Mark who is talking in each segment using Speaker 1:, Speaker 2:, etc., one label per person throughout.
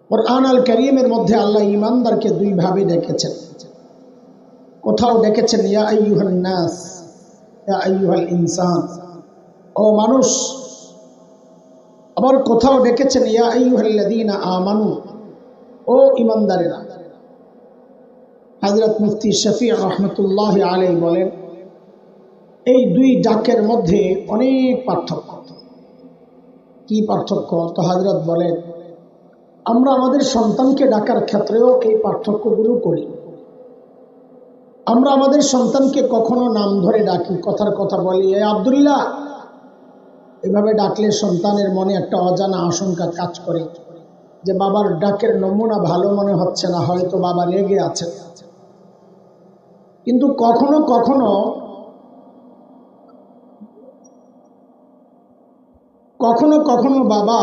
Speaker 1: কুরআন আল কারীমের মধ্যে আল্লাহ ঈমানদারকে দুই ভাবে ডেকেছেন। কোথাও ডেকেছেন ইয়া আইয়ুহান নাস, ইয়া আইয়ুহাল ইনসান, ও মানুষ। আবার কোথাও ডেকেছেন ইয়া আইয়ুহাল্লাযীনা আমানু, ও ঈমানদারেরা। হযরত মুফতি শফি রাহমাতুল্লাহি আলাইহি বলেন, এই দুই ডাকের মধ্যে অনেক পার্থক্য। কি পার্থক্য? তো হযরত বলেন, আমরা আমাদের সন্তানকে ডাকার ক্ষেত্রেও এই পার্থক্যগুলো করি। আমরা আমাদের সন্তানকে কখনো নাম ধরে ডাকি, কথার কথা বলি, এ আব্দুল্লাহ। এভাবে ডাকলে সন্তানের মনে একটা অজানা আশঙ্কা কাজ করে যে বাবার ডাকের নমুনা ভালো মনে হচ্ছে না, হয়তো বাবা রেগে আছে। কিন্তু কখনো কখনো কখনো কখনো বাবা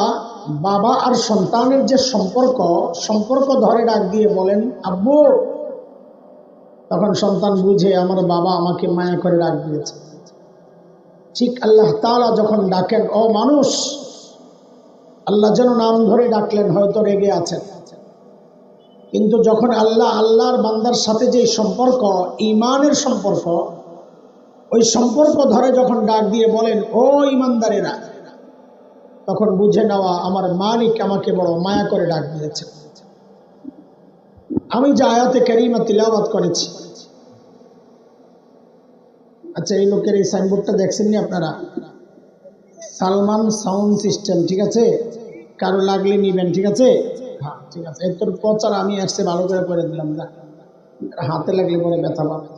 Speaker 1: বাবা আর সন্তানের যে সম্পর্ক ধরে ডাক দিয়ে বলেন আব্বু, তখন সন্তান বুঝে আমার বাবা আমাকে মায়া করে ডাক দিয়েছে। ঠিক আল্লাহ তাআলা যখন ডাকেন ও মানুষ, আল্লাহ যেন নাম ধরে ডাকলেন, হয়তো রেগে আছেন। কিন্তু যখন আল্লাহর বান্দার সাথে যে সম্পর্ক, ঈমানের সম্পর্ক, ওই সম্পর্ক ধরে যখন ডাক দিয়ে বলেন ও ঈমানদারেরা, তখন বুঝে নেওয়া আমার মালিক আমাকে বড় মায়া করে ডাক দিয়েছে। আমি যে আয়াতে কারিমা তিলাওয়াত করেছি, আচ্ছা এই লোকের এই সাইনবোর্ডটা দেখছেন নি আপনারা? সালমান সাউন্ড সিস্টেম, ঠিক আছে? কারো লাগলে নিবেন, ঠিক আছে? হ্যাঁ ঠিক আছে। এর তোর প্রচার আমি আসছে ভালো করে দিলাম না, হাতে লাগলে পরে ব্যথা পাবে।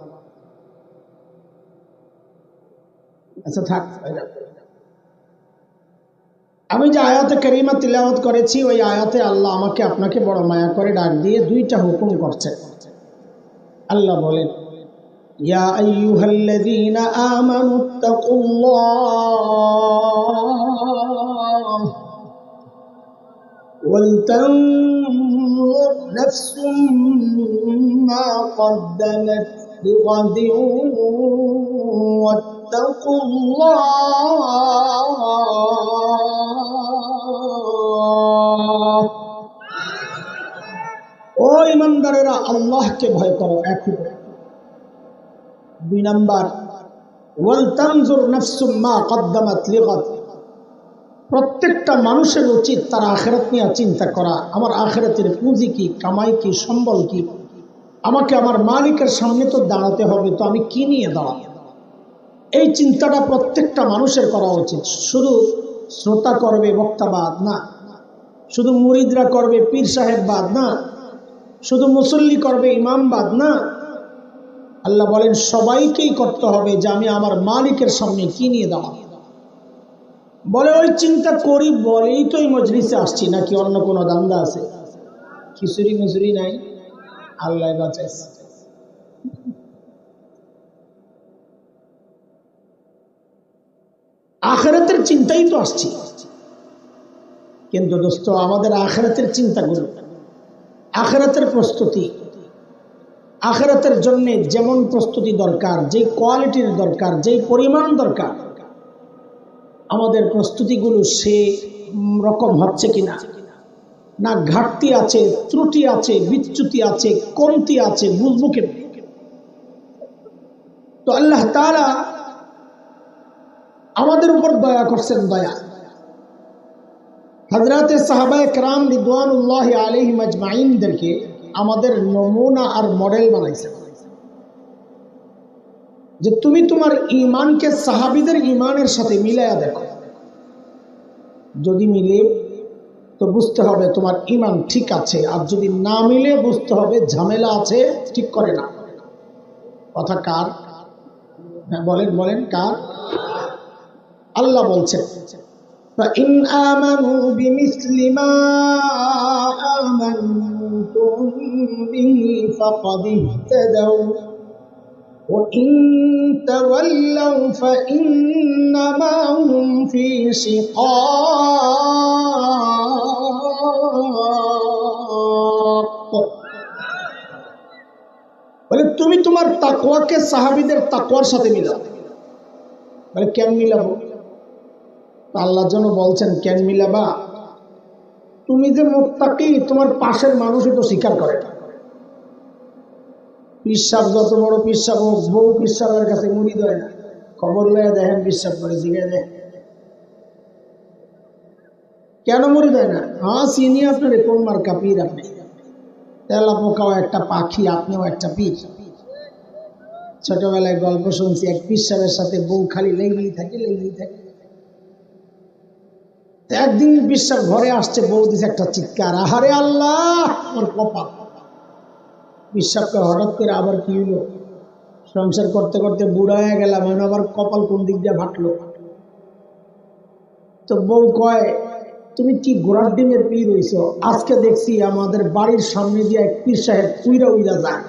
Speaker 1: আচ্ছা থাক। আমি যে আয়াতে কারিমা তিলাওয়াত করেছি, ওই আয়াতে আল্লাহ আমাকে আপনাকে বড় মায়া করে ডাক দিয়ে দুইটা হুকুম করছে। আল্লাহ বলেন, ইয়া আইয়ুহাল্লাযীনা আমানুত্তাকুল্লাহ ওয়ালতানজুর নাফসুম মা কদ্দামাত লিগাদিন ওয়াত্তাকুল্লাহ। ও ঈমানদারেরা, আল্লাহকে ভয় করো। এক হুকুম। দুই নাম্বার, ওয়ালতানজুর নাফসুম মা কদ্দামাত লিগাদ। প্রত্যেকটা মানুষের উচিত তার আখিরাত নিয়ে চিন্তা করা। আমার আখিরাতের পুঁজি কি, কামাই কি, সম্বল কি? আমাকে আমার মালিকের সামনে তো দাঁড়াতে হবে, তো আমি কি নিয়ে দাঁড়াবো? এই চিন্তাটা প্রত্যেকটা মানুষের করা উচিত। শুধু শ্রোতা করবে বক্তাবাদ না, শুধু মুরিদরা করবে পীর সাহেববাদ না, শুধু মুসল্লি করবে ইমামবাদ না। আল্লাহ বলেন সবাইকেই করতে হবে যে আমি আমার মালিকের সামনে কি নিয়ে দাঁড়াবো। বলে ওই চিন্তা করি বলেই তো এই মজলিসে আসছি, নাকি অন্য কোনো দান্দা আছে? খিচুড়ি মুচুরি নাই, আল্লাহ বাঁচাইছে। আখিরাতের চিন্তাই তো আসছি। কিন্তু দোস্ত, আমাদের আখিরাতের চিন্তাগুলো, আখিরাতের প্রস্তুতি, আখিরাতের জন্য যেমন প্রস্তুতি দরকার, যে কোয়ালিটির দরকার, যেই পরিমাণ দরকার, আমাদের প্রস্তুতিগুলো সে রকম হচ্ছে কিনা, না ঘাটতি আছে, ত্রুটি আছে, বিচ্যুতি আছে, কমতি আছে, বুঝবো কেন? তো আল্লাহ তাআলা আমাদের উপর দয়া করছেন, দয়া। হযরতে সাহাবায়ে কেরাম রিদওয়ানুল্লাহি আলাইহিম আজমাইনদেরকে আমাদের নমুনা আর মডেল বানাইছেন, যে তুমি তোমার ঈমানকে সাহাবীদের ঈমানের সাথে মিলায়া দেখো। যদি মিলে তো বুঝতে হবে তোমার ঈমান ঠিক আছে, আর যদি না মিলে বুঝতে হবে ঝামেলা আছে, ঠিক করে না। কথা কার? হ্যাঁ বলেন কার? আল্লাহ বলছেন, فَإِنْ آمَنُوا بِمِثْلِ مَا آمَنْتُمْ بِهِ فَقَدِ اهْتَدَوْا وَإِنْ تَوَلَّوْا فَإِنَّمَا هُمْ فِي شِقَاقٍ। বলে তুমি তোমার তাকওয়াকে সাহাবীদের তাকওয়ার সাথে মিলাও। বলে কেন মিলাবো? আল্লাহ যেন বলছেন কেন মিলাবা? তুমি যে মুত্তাকি তোমার পাশের মানুষই তো স্বীকার করে না। পিসাব যত বড় পিসাব হোক, বউ পিসাবের কাছে মুড়ি দেয় না, খবর লয়ে দেখেন পিসাব করে জিজ্ঞাসা দেয় কেন মুড়ি দেয় না? হ্যাঁ চিনি আপনার কোন মার্কা পীর, আপনি তেলা পোকাও একটা পাখি, আপনিও একটা পীর। ছোটবেলায় গল্প শুনছি, এক পিসাবের সাথে বউ খালি লেগেই থাকে। একদিন পিসাব ঘরে আসছে, বউ দিছে একটা চিৎকার, আহারে আল্লাহ আমার কপাল। পিসাবকে হঠাৎ করে আবার কি হলো, সংসার করতে করতে বুড়া হয়ে গেলাম, আবার কপাল কোন দিক দিয়ে ফাটলো। তো বউ কয়, তুমি কি ঘোড়ার ডিমের পীর হইছ? আজকে দেখছি আমাদের বাড়ির সামনে দিয়ে এক পীর সাহেব উইরা যায়।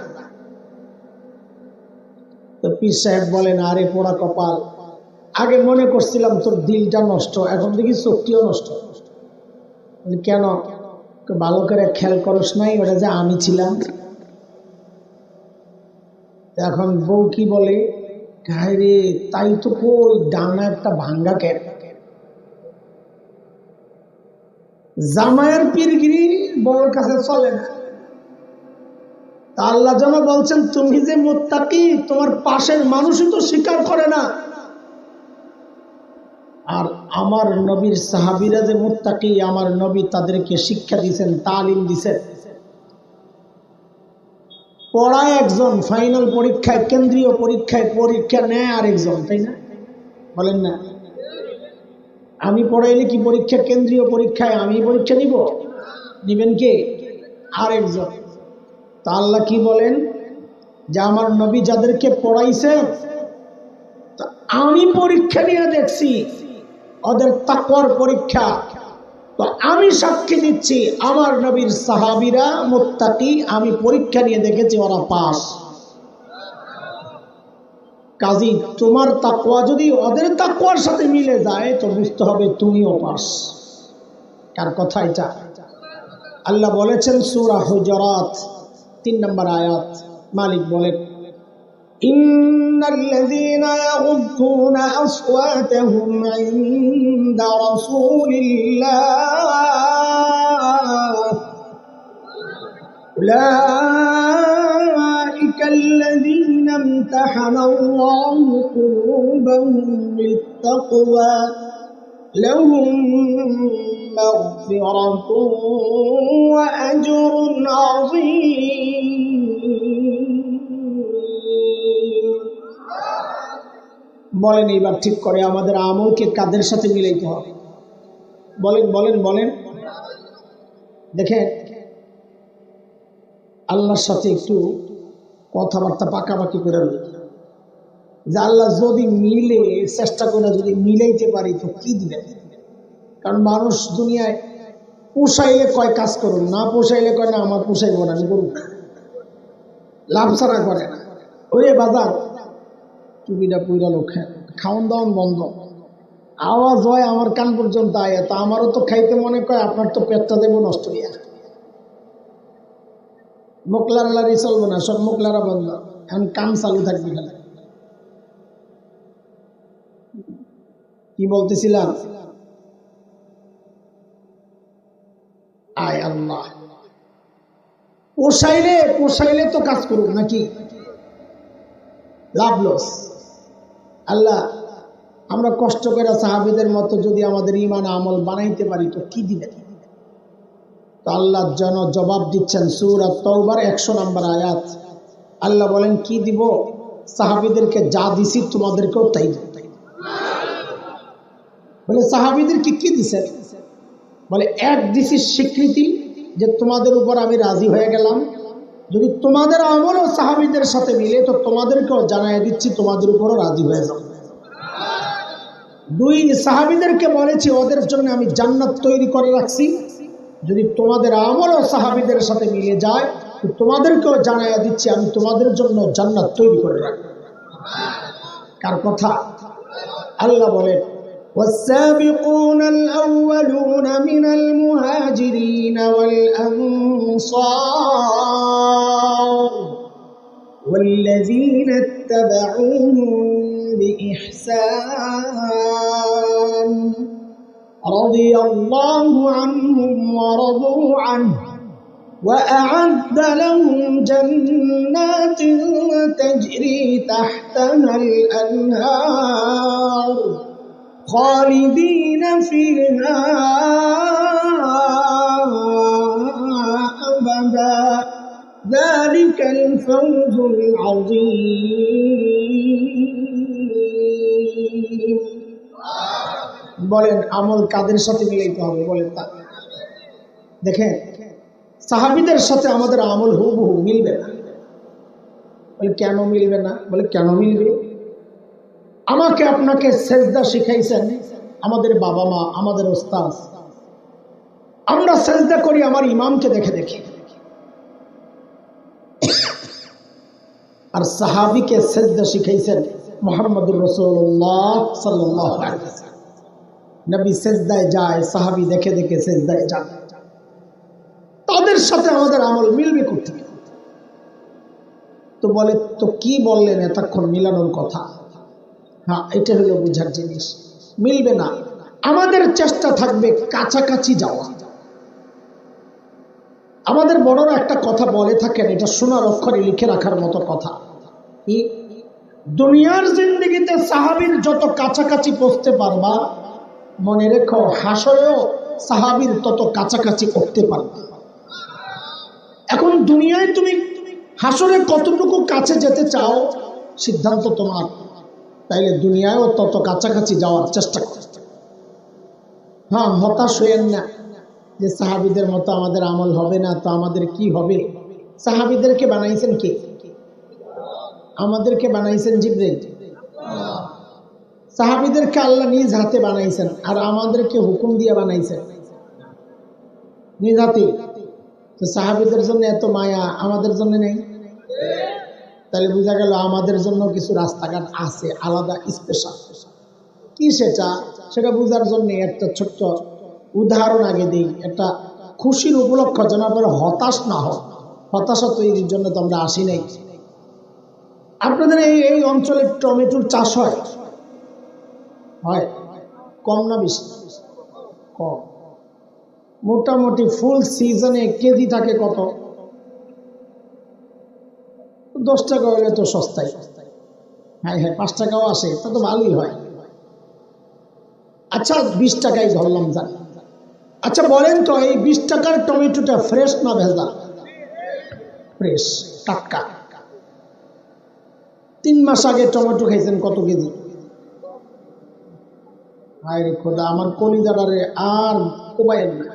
Speaker 1: তো পীর সাহেব বলেন, আরে পোড়া কপাল, আগে মনে করছিলাম তোর দিলটা নষ্ট, এখন দেখি চোখটিও নষ্ট। কেন? ভালো করে খেয়াল করস নাই ওটা যে আমি ছিলাম। এখন বউ কি বলে, রে তাই তো কই, ডানা একটা ভাঙ্গা কেন? জামায়ের পীরগিরি বউর কাছে চলে না। আল্লাহ যেন বলছেন, তুমি যে মুত্তাকি তোমার পাশের মানুষই তো স্বীকার করে না। আর আমার নবীর সাহাবীরা যে মুত্তাকি, আমার নবী তাদেরকে শিক্ষা দিয়েছেন, তালিম দিয়েছেন। পড়ায় একজন, ফাইনাল পরীক্ষায়, কেন্দ্রীয় পরীক্ষায় পরীক্ষা নেয় আরেকজন, তাই না? বলেন না? আমি পড়াইলে কি পরীক্ষা, কেন্দ্রীয় পরীক্ষায় আমি পরীক্ষা নিবেন কে? আরেকজন। তা আল্লাহ কি বলেন, যে আমার নবী যাদেরকে পড়াইছে আমি পরীক্ষা নিয়ে দেখছি ওদের তাকওয়ার পরীক্ষা, তো আমি সাক্ষী দিচ্ছি আমার নবীর সাহাবীরা মুত্তাকি, আমি পরীক্ষা নিয়ে দেখেছি ওরা পাস। কাজী তোমার তাকওয়া যদি ওদের তাকওয়ার সাথে মিলে যায় তো বুঝতে হবে তুমিও পাস। কার কথা এটা? আল্লাহ বলেছেন সূরা হুজুরাত 3 নম্বর আয়াত, মালিক বলেন, ইন্নাল্লাযীনা ইয়াগুদ্দুনা আসওয়াতাহুম ইনদা রাসূলিল্লাহ উলাইকাল্লাযীনা ইমতাহানাল্লাহু কুলুবাহুম লিত্তাকওয়া লাহুম মাগফিরাতুন ওয়া আজরুন আযীম। বলেন এইবার ঠিক করে আমাদের আমলকে কাদের সাথে মিলাইতে হবে? বলেন বলেন বলেন। দেখেন আল্লাহর সাথে একটু কথাবার্তা পাকাপাকি করে নিই, যে আল্লাহ যদি মিলে, চেষ্টা করে যদি মিলাইতে পারি তো কি দিবেন। কারণ মানুষ দুনিয়ায় পোষাইলে কয় কাজ করুন, না পোষাইলে কয় না আমার পোষাইব না, আমি করুন না, লাভ ছাড়া করে না। ওরে বাজার টুপিটা পুইরা লোক খাওয়ান দাওয়ান বন্ধ, আওয়াজ হয় আমার কান পর্যন্ত আয়, তা আমারও তো খাইতে মনে কয়, আপনার তো পেটটা দেবো নষ্ট হইয়া। মোকলারি চলবে না, সব মোকলারা বন্ধ, এখন কান চালু থাকবে। খালি কি বলতেছিলাম? আয় আল্লাহ, পোষাইলে তো কাজ করুক নাকি, লাভ লস। আল্লাহ আমরা কষ্ট করে সাহাবীদের মতো যদি আমাদের ঈমান আমল বানাইতে পারি তো কি দিবেন? তো আল্লাহ যেন জবাব দিচ্ছেন সূরা তাওবার 100 নম্বর আয়াত। আল্লাহ বলেন কি দিব? সাহাবীদেরকে যা দিছি তোমাদেরকেও তাই দিব। বলে সাহাবীদেরকে কি দিছেন? বলে এক দিছি স্বীকৃতি, যে তোমাদের উপর আমি রাজি হয়ে গেলাম, যদি তোমাদের আমলও সাহাবীদের সাথে মিলে তো তোমাদেরকেও জানাই দিচ্ছি তোমাদের উপরও রাজি হয়ে যাও। 2 সাহাবীদেরকে বলেছি ওদের জন্য আমি জান্নাত তৈরি করে রাখছি, যদি তোমাদের আমলও সাহাবীদের সাথে মিলে যায় তো তোমাদেরকেও জানাই দিচ্ছি আমি তোমাদের জন্য জান্নাত তৈরি করে রাখবো। কার কথা? আল্লাহ বলেন, والسابقون الأولون من المهاجرين والأنصار والذين اتبعوهم بإحسان রাদিয়াল্লাহু আনহুম ওয়া রাদু আনহু وأعد لهم جنات تجري تحتها الأنهار خالدين فيها أبدا ذلك الفوز العظيم বলেন আমল কাদের সাথে মিলাইতে হবে বলেন তা দেখেন সাহাবীদের সাথে আমাদের আমল হুবহু মিলবে না বলে কেন মিলবে না বলে কেন মিলবে আমাকে আপনাকে সেজদা শিখাইছেন আমাদের বাবা মা আমাদের ওস্তাদ আমরা সেজদা করি আমার ইমামকে দেখে দেখে আর সাহাবীকে সেজদা শিখাইছেন মুহাম্মদুর রাসূলুল্লাহ সাল্লাল্লাহু আলাইহি ওয়াসাল্লাম নবী সেজদায় যায় সাহাবী দেখে দেখে সেজদায় যায় তাদের সাথে আমাদের আমল মিলবে কোথায় তো বলে তো কি বললেন এতক্ষণ মিলানোর কথা হ্যাঁ এটা হলো বুঝার জিনিস মিলবে না আমাদের চেষ্টা থাকবে কাছাকাছি যাওয়া আমাদের বড়রা একটা কথা বলে থাকেন এটা সোনার অক্ষরে লিখে রাখার মতো কথা কি দুনিয়ার জিন্দেগিতে সাহাবীর যত কাছাকাছি পৌঁছতে পারবা মনে রেখো হাসরেও সাহাবীর তত কাছাকাছি করতে পারবা এখন দুনিয়ায় তুমি হাসরে কতটুকু কাছে যেতে চাও সিদ্ধান্ত তোমার তাইলে দুনিয়ায়ও তত কাছাকাছি যাওয়ার চেষ্টা করো হ্যাঁ হতাশ হইয়েন না যে সাহাবীদের মতো আমাদের আমল হবে না তো আমাদের কি হবে সাহাবীদেরকে বানাইছেন কে আমাদেরকে বানাইছেন জিবরাইল সাহাবীদেরকে আল্লাহ নিজ হাতে বানাইছেন আর আমাদেরকে হুকুম দিয়ে বানাইছেন নিজ হাতে তো সাহাবীদের জন্য এত মায়া আমাদের জন্য নেই তাহলে বোঝা গেল আমাদের জন্য কিছু রাস্তাঘাট আছে আলাদা স্পেশাল কি সেটা বোঝার জন্য একটা ছোট্ট উদাহরণ আগে দিই একটা খুশির উপলক্ষ যেন আপনারা হতাশ না হয় হতাশা তৈরির জন্য তো আমরা আসি নাই আপনাদের এই অঞ্চলে টমেটোর চাষ হয় হয় কম না বেশি কম মোটামুটি ফুল সিজনে কেজি থাকে কত 10 টাকা হলে তো সস্তায় হ্যাঁ হ্যাঁ 5 টাকাও আসে তা তো ভালোই হয় আচ্ছা 20 টাকাই ধরলাম জানি আচ্ছা বলেন তো এই 20 টাকার টমেটোটা ফ্রেশ না ভেজা ফ্রেশ টাটকা 3 মাস আগে টমেটো খাইছেন কত কেজি হায়রে খোদা আমার কলিজাটারে আর কোবায়েন না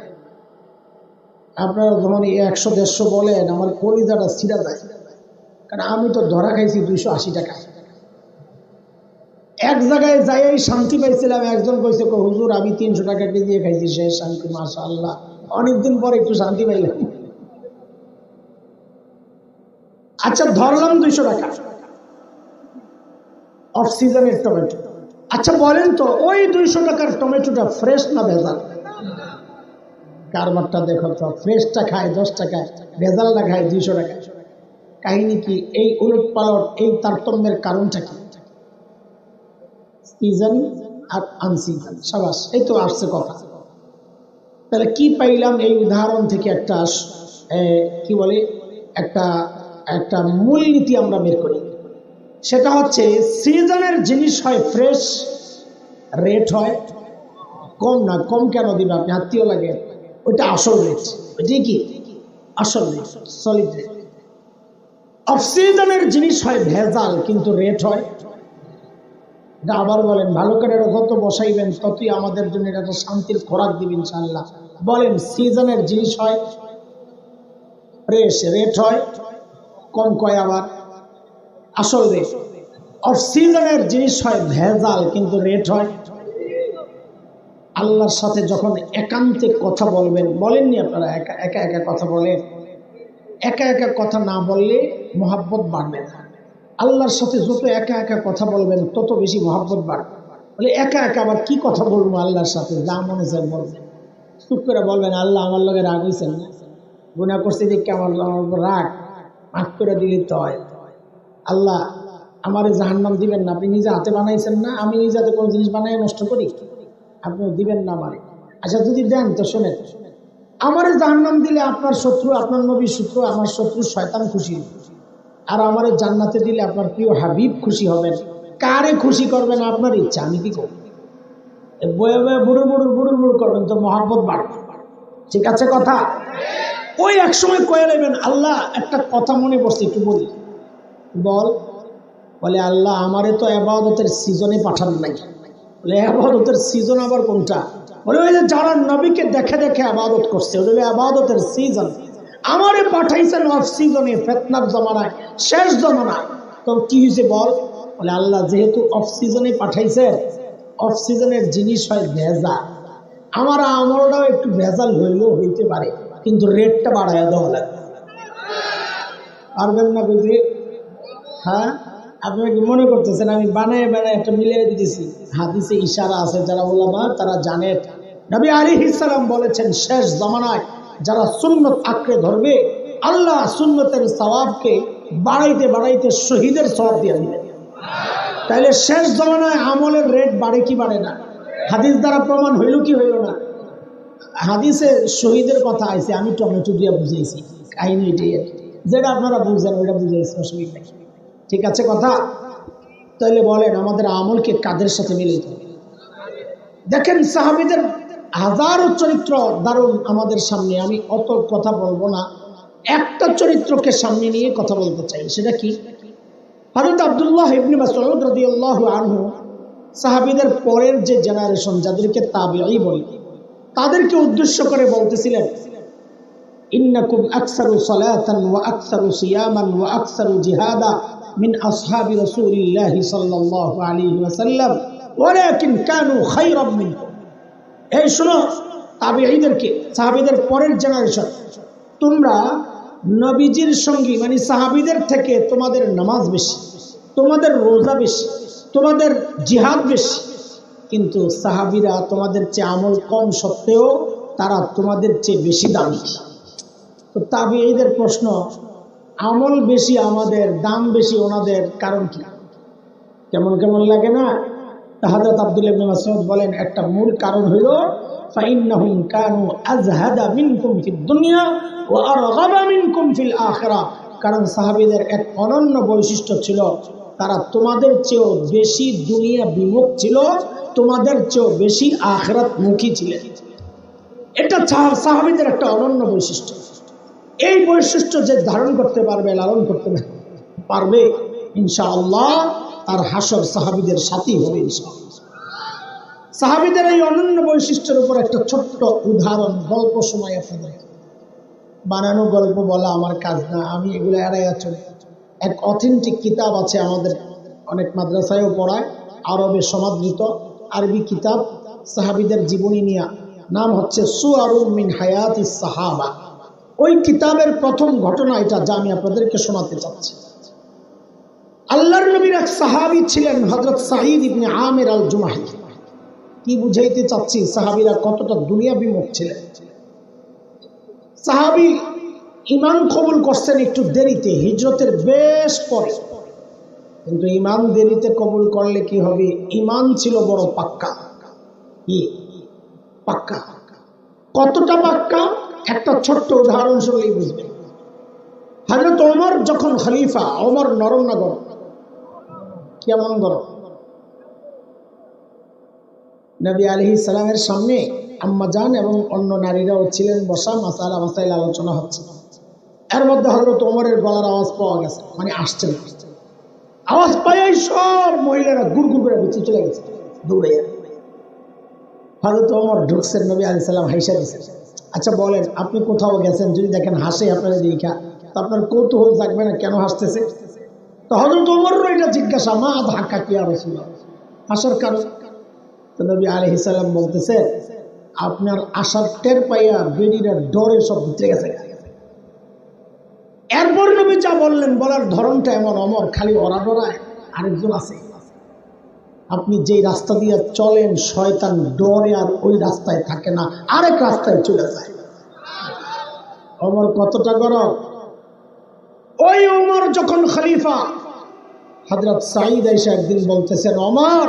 Speaker 1: আপনারা যখন 100-150 বলেন আমার কলিজাটা ছিঁড়া যায় কারণ আমি তো ধরা খাইছি 280 টাকা এক জায়গায় যাই শান্তি পাইছিলাম একজন কইছে হুজুর আমি 300 টাকা দিয়ে খাইছি সে শান্তি মাশাআল্লাহ অনেকদিন পর একটু শান্তি পাইলাম আচ্ছা ধরলাম 200 টাকা অফ সিজনের টমেটো আচ্ছা বলেন তো ওই 200 টাকার টমেটোটা ফ্রেশ না ভেজাল কারবারটা দেখো তো ফ্রেশটা খায় 10 টাকায় ভেজালটা খায় 200 টাকা কাহিনী কি এই উলট পালট এই তারতম্যের কারণটা কি সিজন আর আনসিজন সাবাস এই তো আসছে কথা তাহলে কি পাইলাম এই উদাহরণ থেকে একটা কি বলে একটা একটা মূলনীতি আমরা বের করি সেটা হচ্ছে সিজনের জিনিস হয় ফ্রেশ রেট হয় কম না কম কেন দিবে আপনি আত্মীয় লাগে ওইটা আসল রেট ওইটাই কি আসল রেট সলিড রেট অফ সিজনের জিনিস হয় ভেজাল কিন্তু রেট হয় এটা আবার বলেন ভালো করে যত বসাইবেন ততই আমাদের জন্য একটা শান্তির খোরাক দিবেন ইনশাআল্লাহ বলেন সিজনের জিনিস হয় ফ্রেশ রেট হয় কম কয় আবার আসল রেট অফ সিজনের জিনিস হয় ভেজাল কিন্তু রেট হয় আল্লাহর সাথে যখন একান্তে কথা বলবেন বলেননি আপনারা একা একা কথা বলেন একা একা কথা না বললে মহাব্বত বাড়বে না আল্লাহর সাথে যত একা একা কথা বলবেন তত বেশি মহাব্বত বাড়বে বলে একা একা আবার কি কথা বলবো আল্লাহর সাথে যা মনে চায় বলবেন চুপ করে বলবেন আল্লাহ আমার লগে রাগ হয়েছেন না গুনাহ করছি দেখে আমার রাগ মাফ করে দিলে তো হয় আল্লাহ আমারে জাহান্নাম দিবেন না আপনি নিজে হাতে বানাইছেন না আমি নিজে হাতে কোনো জিনিস বানাই নষ্ট করি আপনি দিবেন না আমারে আচ্ছা যদি দেন তো শোনেন, আমারে জাহান্নাম দিলে আপনার শত্রু, আপনার নবীর শত্রু, আমার শত্রু শয়তান খুশি, আর আমারে জান্নাতে দিলে আপনার প্রিয় হাবিব খুশি হবেন। কারে খুশি করবেন আপনার ইচ্ছা, আমি কি করব? বয়ে বয়ে বুড়ো বুড়ো বুড়ো বুড়ো করবেন তো মহাব্বত বাড়বে। ঠিক আছে কথা? ওই এক সময় কয়ে নেবেন, আল্লাহ একটা কথা মনে পড়ছে একটু বলি। বল। বলে আল্লাহ আমারে তো ইবাদতের সিজনে পাঠান নাই। বলে ইবাদতের সিজন আবার কোনটা? বলে ওই যে যারা নবীকে দেখে দেখে ইবাদত করছে, ওই ইবাদতের সিজন। আমারে পাঠাইছেন অফ সিজনে, ফিতনার জমানায়, শেষ জমানায়। তো কি হয়েছে বল? বলে আল্লাহ যেহেতু অফ সিজনে পাঠাইছে, অফ সিজনের জিনিস হয় ভেজা, আমার আমলটাও একটু ভেজাল হইলেও হইতে পারে, কিন্তু রেটটা বাড়াইয়া দেওয়া লাগবে। পারবেন না বুঝে? হ্যাঁ, আপনারা কি মনে করতেছেন আমি বানায় বানায় একটা মিলিয়ে দিতেছি? হাদিসে ইশারা আছে, যারা ওলামা তারা জানেন। নবী আলাইহিস সালাম বলেছেন শেষ জামানায় যারা সুন্নত আঁকড়ে ধরবে, আল্লাহ সুন্নতের সওয়াবকে বাড়াইতে বাড়াইতে শহীদের সওয়াব দিয়ে দিবেন। তাইলে শেষ জামানায় আমলের রেট বাড়ে কি বাড়ে না? হাদিস দ্বারা প্রমাণ হইল কি হইল না? হাদিসে শহীদের কথা আছে, আমি টমেটো দিয়ে বুঝিয়েছি, কাহিনী এটাই। যেটা আপনারা বুঝছেন ওইটা বুঝিয়েছি, অসুবিধা নেই। ঠিক আছে কথা? তাহলে বলেন আমাদের আমলকে কাদের সাথে মিলিয়ে হবে? দেখেন সাহাবীদের হাজারো চরিত্র দারুণ আমাদের সামনে। আমি অত কথা বলবো না, একটা চরিত্রকে সামনে নিয়ে কথা বলতে চাই। সেটা কি? হযরত আব্দুল্লাহ ইবনে মাসউদ রাদিয়াল্লাহু আনহু সাহাবীদের পরের যে জেনারেশন, যাদেরকে তাবিঈ বলে, তাদেরকে উদ্দেশ্য করে বলতেছিলেন, ইন্নাকুম আকসারু সালাতান ওয়া আকসারু সিয়ামান ওয়া আকসারু জিহাদা মিন আসহাবি রাসূলিল্লাহি সাল্লাল্লাহু আলাইহি ওয়াসাল্লাম ওয়ালাকিন কানু খায়রাম মিনকুম। এই শোনো তাবিঈদেরকে, সাহাবীদের পরের জেনারেশন, তোমরা নবীজির সঙ্গী মানে সাহাবীদের থেকে তোমাদের নামাজ বেশি, তোমাদের রোজা বেশি, তোমাদের জিহাদ বেশি, কিন্তু সাহাবীরা তোমাদের চেয়ে আমল কম সত্ত্বেও তারা তোমাদের চেয়ে বেশি দামি। তো তাবিঈদের প্রশ্ন, আমল বেশি আমাদের, দাম বেশি ওনাদের, কারণ কি? কেমন কেমন লাগে না? হযরত আব্দুল্লাহ ইবনে মাসউদ বলেন একটা মূল কারণ হইল ফাইন্নাহুম কানু আজহাদা মিনকুম ফিদ দুনিয়া ওয়া আরগাবা মিনকুম ফিল আখিরাহ। কারণ সাহাবীদের এক অনন্য বৈশিষ্ট্য ছিল, তারা তোমাদের চেয়েও বেশি দুনিয়া বিমুখ ছিল, তোমাদের চেয়েও বেশি আখিরাত মুখী ছিলেন। এটা সাহাবীদের একটা অনন্য বৈশিষ্ট্য। এই বৈশিষ্ট্য যে ধারণ করতে পারবে, লালন করতে পারবে, ইনশাআল্লাহ তার হাসর সাহাবীদের সাথী হবে ইনশাআল্লাহ। সাহাবীদের এই অনন্য বৈশিষ্ট্যের উপর একটা ছোট্ট উদাহরণ গল্প শোনাই আপনাদের। বানানো গল্প বলা আমার কাজ না, আমি এগুলো এড়াইয়া চলি। এক অথেন্টিক কিতাব আছে আমাদের, অনেক মাদ্রাসায়ও পড়ায়, আরবে সমাদৃত আরবি কিতাব সাহাবীদের জীবনী নিয়ে, নাম হচ্ছে সুয়ারুম মিন হায়াতিস সাহাবা। ওই কিতাবের প্রথম ঘটনা এটা, যা আমি আপনাদেরকে শোনাতে চাচ্ছি। আল্লাহর নবীর এক সাহাবী ছিলেন হযরত সাঈদ ইবনে আমির আল জুমাহি। কি বুঝাইতে চাচ্ছি, সাহাবীরা কতটা দুনিয়া বিমুখ ছিলেন। সাহাবী ঈমান কবুল করছেন একটু দেরিতে, হিজরতের বেশ পরে, কিন্তু ঈমান দেরিতে কবুল করলে কি হবে? ঈমান ছিল বড় পাক্কা। কি পাক্কা? কতটা পাক্কা? একটা ছোট্ট উদাহরণ শুনলেই বুঝবেন। হযরত ওমর যখন খলিফা, ওমর নরম না গরম? কেমন গরম? নবী আলাইহিস সালামের সামনে আম্মাজান এবং অন্য নারীরাও ছিলেন বসা, মাসালা মাসাইল আলোচনা হচ্ছে। এর মধ্যে হযরত ওমরের গলার আওয়াজ পাওয়া গেছে, মানে আসছে না। আওয়াজ পাইয়াই সব মহিলারা গুড় গুড় করে বেঁচে চলে গেছে দৌড়ে। হযরত ওমর ঢুকছেন, নবী আলাইহিস সালাম হাসিয়া দিয়েছেন। আচ্ছা বলেন, আপনি কোথাও গেছেন, যদি দেখেন হাসে আপনারা দেখা, তো আপনার কৌতূহল জাগবে না কেন হাসতেছে? তো হযরত ওমরের এটা জিজ্ঞাসা, মা ধাক্কা কি আর রাসূলুল্লাহ, হাসার কারণ? তো নবী আলাইহিস সালাম বলতেছে, আপনার আশার টের পাইয়া বেরিরা ডরে সব ভিতরে গেছে। এরপর নবী যা বললেন, বলার ধরনটা এমন, ওমর খালি ওরা ডরায়, আরেকজন আছে, আপনি যেই রাস্তা দিয়ে চলেন শয়তান ডরে আর ওই রাস্তায় থাকে না, আরেক রাস্তায় চলে যায়। ওমর কতটা গরম! ওই ওমর যখন খলিফা, হযরত সাঈদ আয়েশা একদিন বলতেছেন, ওমর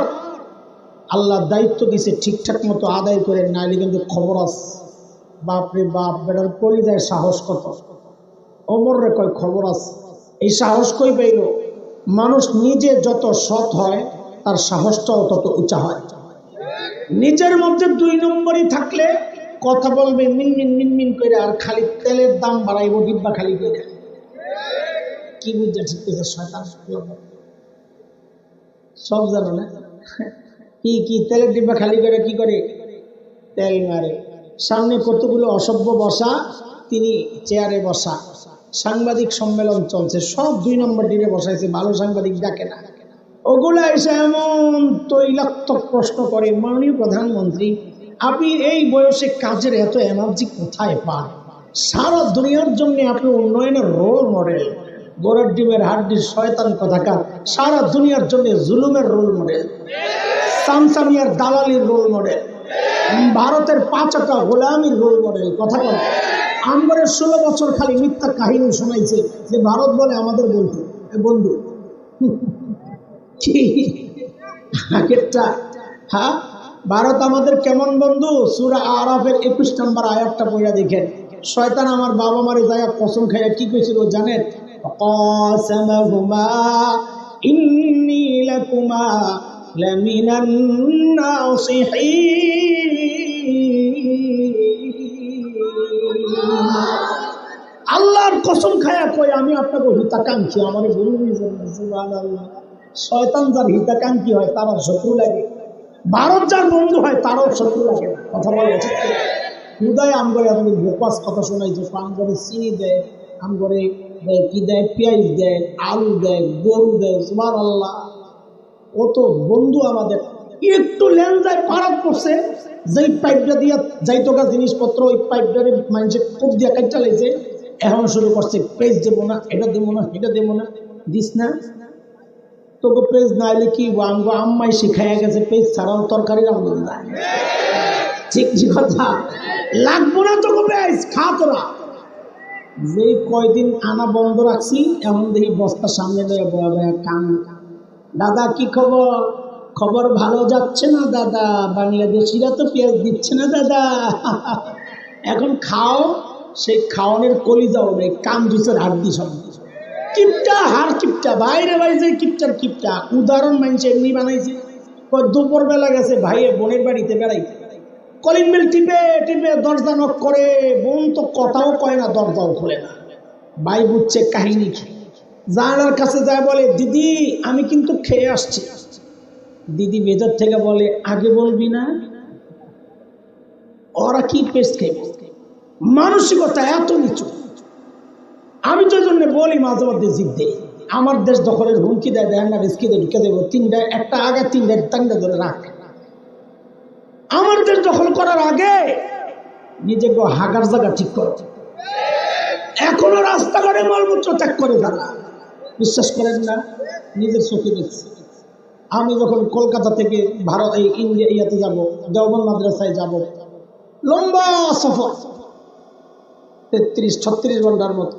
Speaker 1: আল্লাহ দায়িত্ব দিছে ঠিকঠাক মতো আদায় করে, নাইলে কিন্তু খবর আছে। বাপরে বাপ, বেটার কলিজায় সাহস কত! ওমর রে কয় খবর আছে। এই সাহস কই পাইল? মানুষ নিজে যত সৎ হয় তার সাহসটাও তত উঁচা হয়। নিজের মধ্যে 2 নম্বরই থাকলে কথা বলবে মিনমিন মিনমিন করে, আর খালি তেলের দাম বাড়াইব ডিব্বা খালি করে। কি বুঝছে ঠিক আছে? শয়তান সব জানো না? কি তেলের ডিব্বা খালি করে কি করে? তেল মারে। সামনে কতগুলো অসভ্য বসা, তিনি চেয়ারে বসা। সাংবাদিক সম্মেলন চলছে, সব 2 নম্বর ডিরে বসাইছে, ভালো সাংবাদিক ডাকে না। ওগুলা এসে এমন তৈলাক্তক প্রশ্ন করে, মাননীয় প্রধানমন্ত্রী আপনি এই বয়সে কাজের এত এনার্জি কোথায় পান? সারা দুনিয়ার জন্য আপনি উন্নয়নের রোল মডেল। গোড়ার ডিমের হাড্ডির শয়তান কথাকার, সারা দুনিয়ার জন্য জুলুমের রোল মডেল, সামসামিয়ার দালালির রোল মডেল, ভারতের 5 আটা গোলামির রোল মডেল। কথা বলে আমগরের 16 বছর খালি মিথ্যা কাহিনী শোনাইছে যে ভারত বলে আমাদের বন্ধু। বন্ধু কি আগেরটা? হ্যাঁ, ভারত আমাদের কেমন বন্ধু? সূরা আরাফের 21 নম্বর আয়াতটা পড়া দেখেন। শয়তান আমার বাবা মারে যায় কসম খাইয়া কি কইছিল জানেন? কাসামাহুমা ইন্নী লাকুমা লামিনান নাসিহিন। আল্লাহর কসম খায়া কই আমি আপনাকে হিতাকাঙ্ক্ষী, আমার বন্ধু। সুবহানাল্লাহ। শয়তান যার হিতাকাঙ্ক্ষী হয় তার শত্রু লাগে, ভারত যার বন্ধু হয় তারও শত্রু লাগে। কথা বলে হুদায় আমগরে আপনি ভোপাস কথা শোনাইছে। আমগরে চিনি দেয়, আমগরে কি দেয়, পেঁয়াজ দেয়, আলু দেয়, গরু দেয়। সুবহানাল্লাহ। ও তো বন্ধু আমাদের। একটু লেনজায় পারাত করছে, যেই পাইপটা দিয়া যাইতো গা জিনিসপত্র, ওই পাইপটারে মানুষের খুব দিয়া কাটটা লাইছে। এখন শুরু করছে পেজ দেবো না, এটা দেবো না, এটা দেবো না। দিস না তোকে পেজ না এলে কি আমগো আম্মাই শিখাইয়া গেছে পেজ ছাড়াও তরকারি রান্না না। ঠিক কথা, লাগবো না তোকে পেজ, খা তোরা। যে কয়দিন আনা বন্ধ রাখছি, এমন দেখি বস্তার সামনে নিয়ে বয়া বয়া কান। দাদা কি খবর? খবর ভালো যাচ্ছে না দাদা, বাংলাদেশিরা তো পেঁয়াজ দিচ্ছে না দাদা। এখন খাও, সেই খাওয়ানোর কলিজাও নেই, কান জুসের হাড্ডি সব কিপটা, হার কিপটা, বাইরে বাইরে কিপটার কিপটা। উদাহরণ মানছে এমনি বানাইছে। দুপুর বেলা গেছে ভাইয়ে বোনের বাড়িতে বেড়াইতে, কলিং বেল টিপে টিপে দরজা নক করে, বোন তো কথাও কয় না, দরজাও খোলে না। ভাই বুঝছে কাহিনী কি, জানার কাছে যায় বলে দিদি আমি কিন্তু খেয়ে আসছি। দিদি ভেতর থেকে বলে আগে বলবি না? ওরা কি পেস্ট খেয়ে, মানসিকতা এত নিচু। আমি তো জন্য বলি মাঝে মধ্যে জিদ দেই, আমার দেশ দখলের হুমকি দেয়, দেয় না রিস্কি দিয়ে ঢুকে দেবো, 3টা একটা আগে 3টা ধরে রাখ। আমার দেশ দখল করার আগে নিজেকে হাগার জায়গা ঠিক করো। এখনো রাস্তাঘাটে মলমূত্র ত্যাগ করে তারা, বিশ্বাস করেন না? নিজের চোখে দেখছি। আমি যখন কলকাতা থেকে ভারত এই ইন্ডিয়াতে যাব, দেওবন্দ মাদ্রাসায় যাব, লম্বা সফর 33-36 ঘন্টার মতো।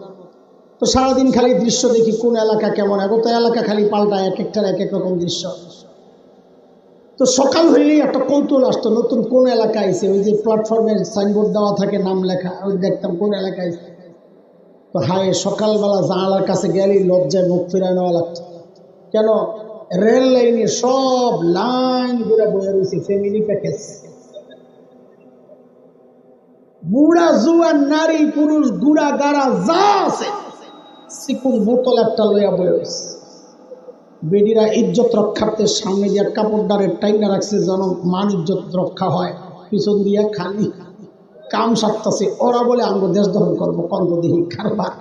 Speaker 1: তো সারাদিন খালি দৃশ্য দেখি, কোন এলাকা কেমন, এখন তো এলাকা খালি পাল্টায়, এক একটার এক এক রকম দৃশ্য। তো সকাল হইলেই একটা কৌতূহল আসতো, নতুন কোন এলাকায় আছে। ওই যে প্ল্যাটফর্মের সাইনবোর্ড দেওয়া থাকে, নাম লেখা, ওই দেখতাম কোন এলাকায়। তো হায়, সকালবেলা জানালার কাছে গেলেই লজ্জায় মুখ ফিরায় নেওয়া লাগতো। কেন? রেল লাইনে সব লাইন ঘুরে বয়ে রয়েছে ফ্যামিলি প্যাকেজ, বুড়া জুয়ান নারী পুরুষ গুড়া গাড়া যা আছে চিকুন বোতল একটা লইয়া বয়ে রয়েছে। বেডিরা ইজ্জত রক্ষার্থে সামনে দিয়ে কাপড়দারের টাইনা রাখছে যেন মান ইজ্জত রক্ষা হয়, পিছন দিয়া খালি কাম সারতেছে। ওরা বলে আমরা দেশ দখল করবো, কর্ম দেখি কারবার।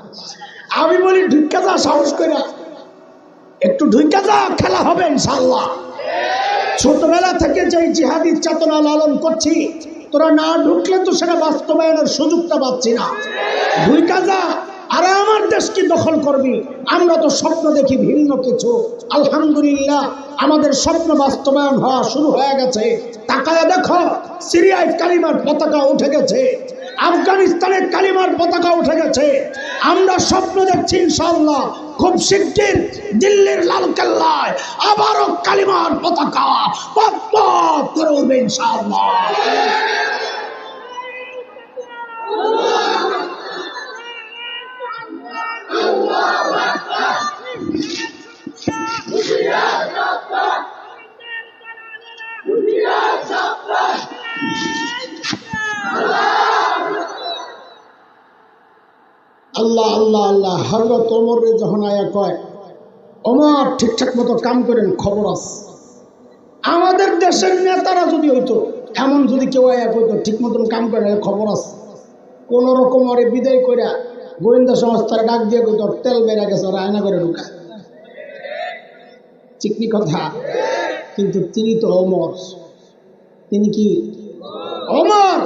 Speaker 1: আমি বলি ঢুকা যা, সাহস করে একটু ঢুকা যা, খেলা হবে ইনশাআল্লাহ। ছোটবেলা থেকে যে জিহাদি চেতনা লালন করছি, তোরা না ঢুকলে তো সেটা বাস্তবায়নের সুযোগটা পাচ্ছি না। ঢুকা যা, আরে আমার দেশকে দখল করবি। আমরা তো স্বপ্ন দেখি ভিন্ন কিছু, আলহামদুলিল্লাহ আমাদের স্বপ্ন বাস্তবায়ন হওয়া শুরু হয়ে গেছে। তাকায় দেখো, সিরিয়ায় কালিমার পতাকা উঠে গেছে, আফগানিস্তানে কালিমার পতাকা উঠে গেছে। আমরা আমরা স্বপ্ন দেখছি ইনশাআল্লাহ খুব শিগগির দিল্লির লালকেল্লায় আবারও কালিমার পতাকা পথ করে উঠবে ইনশাআল্লাহ। আল্লাহ আল্লাহ আল্লাহ। হযরত ওমর যখন আয়া কয় ওমর ঠিকঠাক মতো কাম করেন, খবর আছে। আমাদের দেশের নেতারা যদি হইতো এমন, যদি কেউ আয়া কইতো ঠিক মতন কাম করে, খবর আছে, কোন রকম ওরে বিদায় কইরা গোয়েন্দা সংস্থার ডাক দিয়ে কইতো তেল বেড়া গেছে, ওরা আয়না করে ঢুকা, চিকনি কথা। কিন্তু তিনি তো ওমর, তিনি কি ওমর?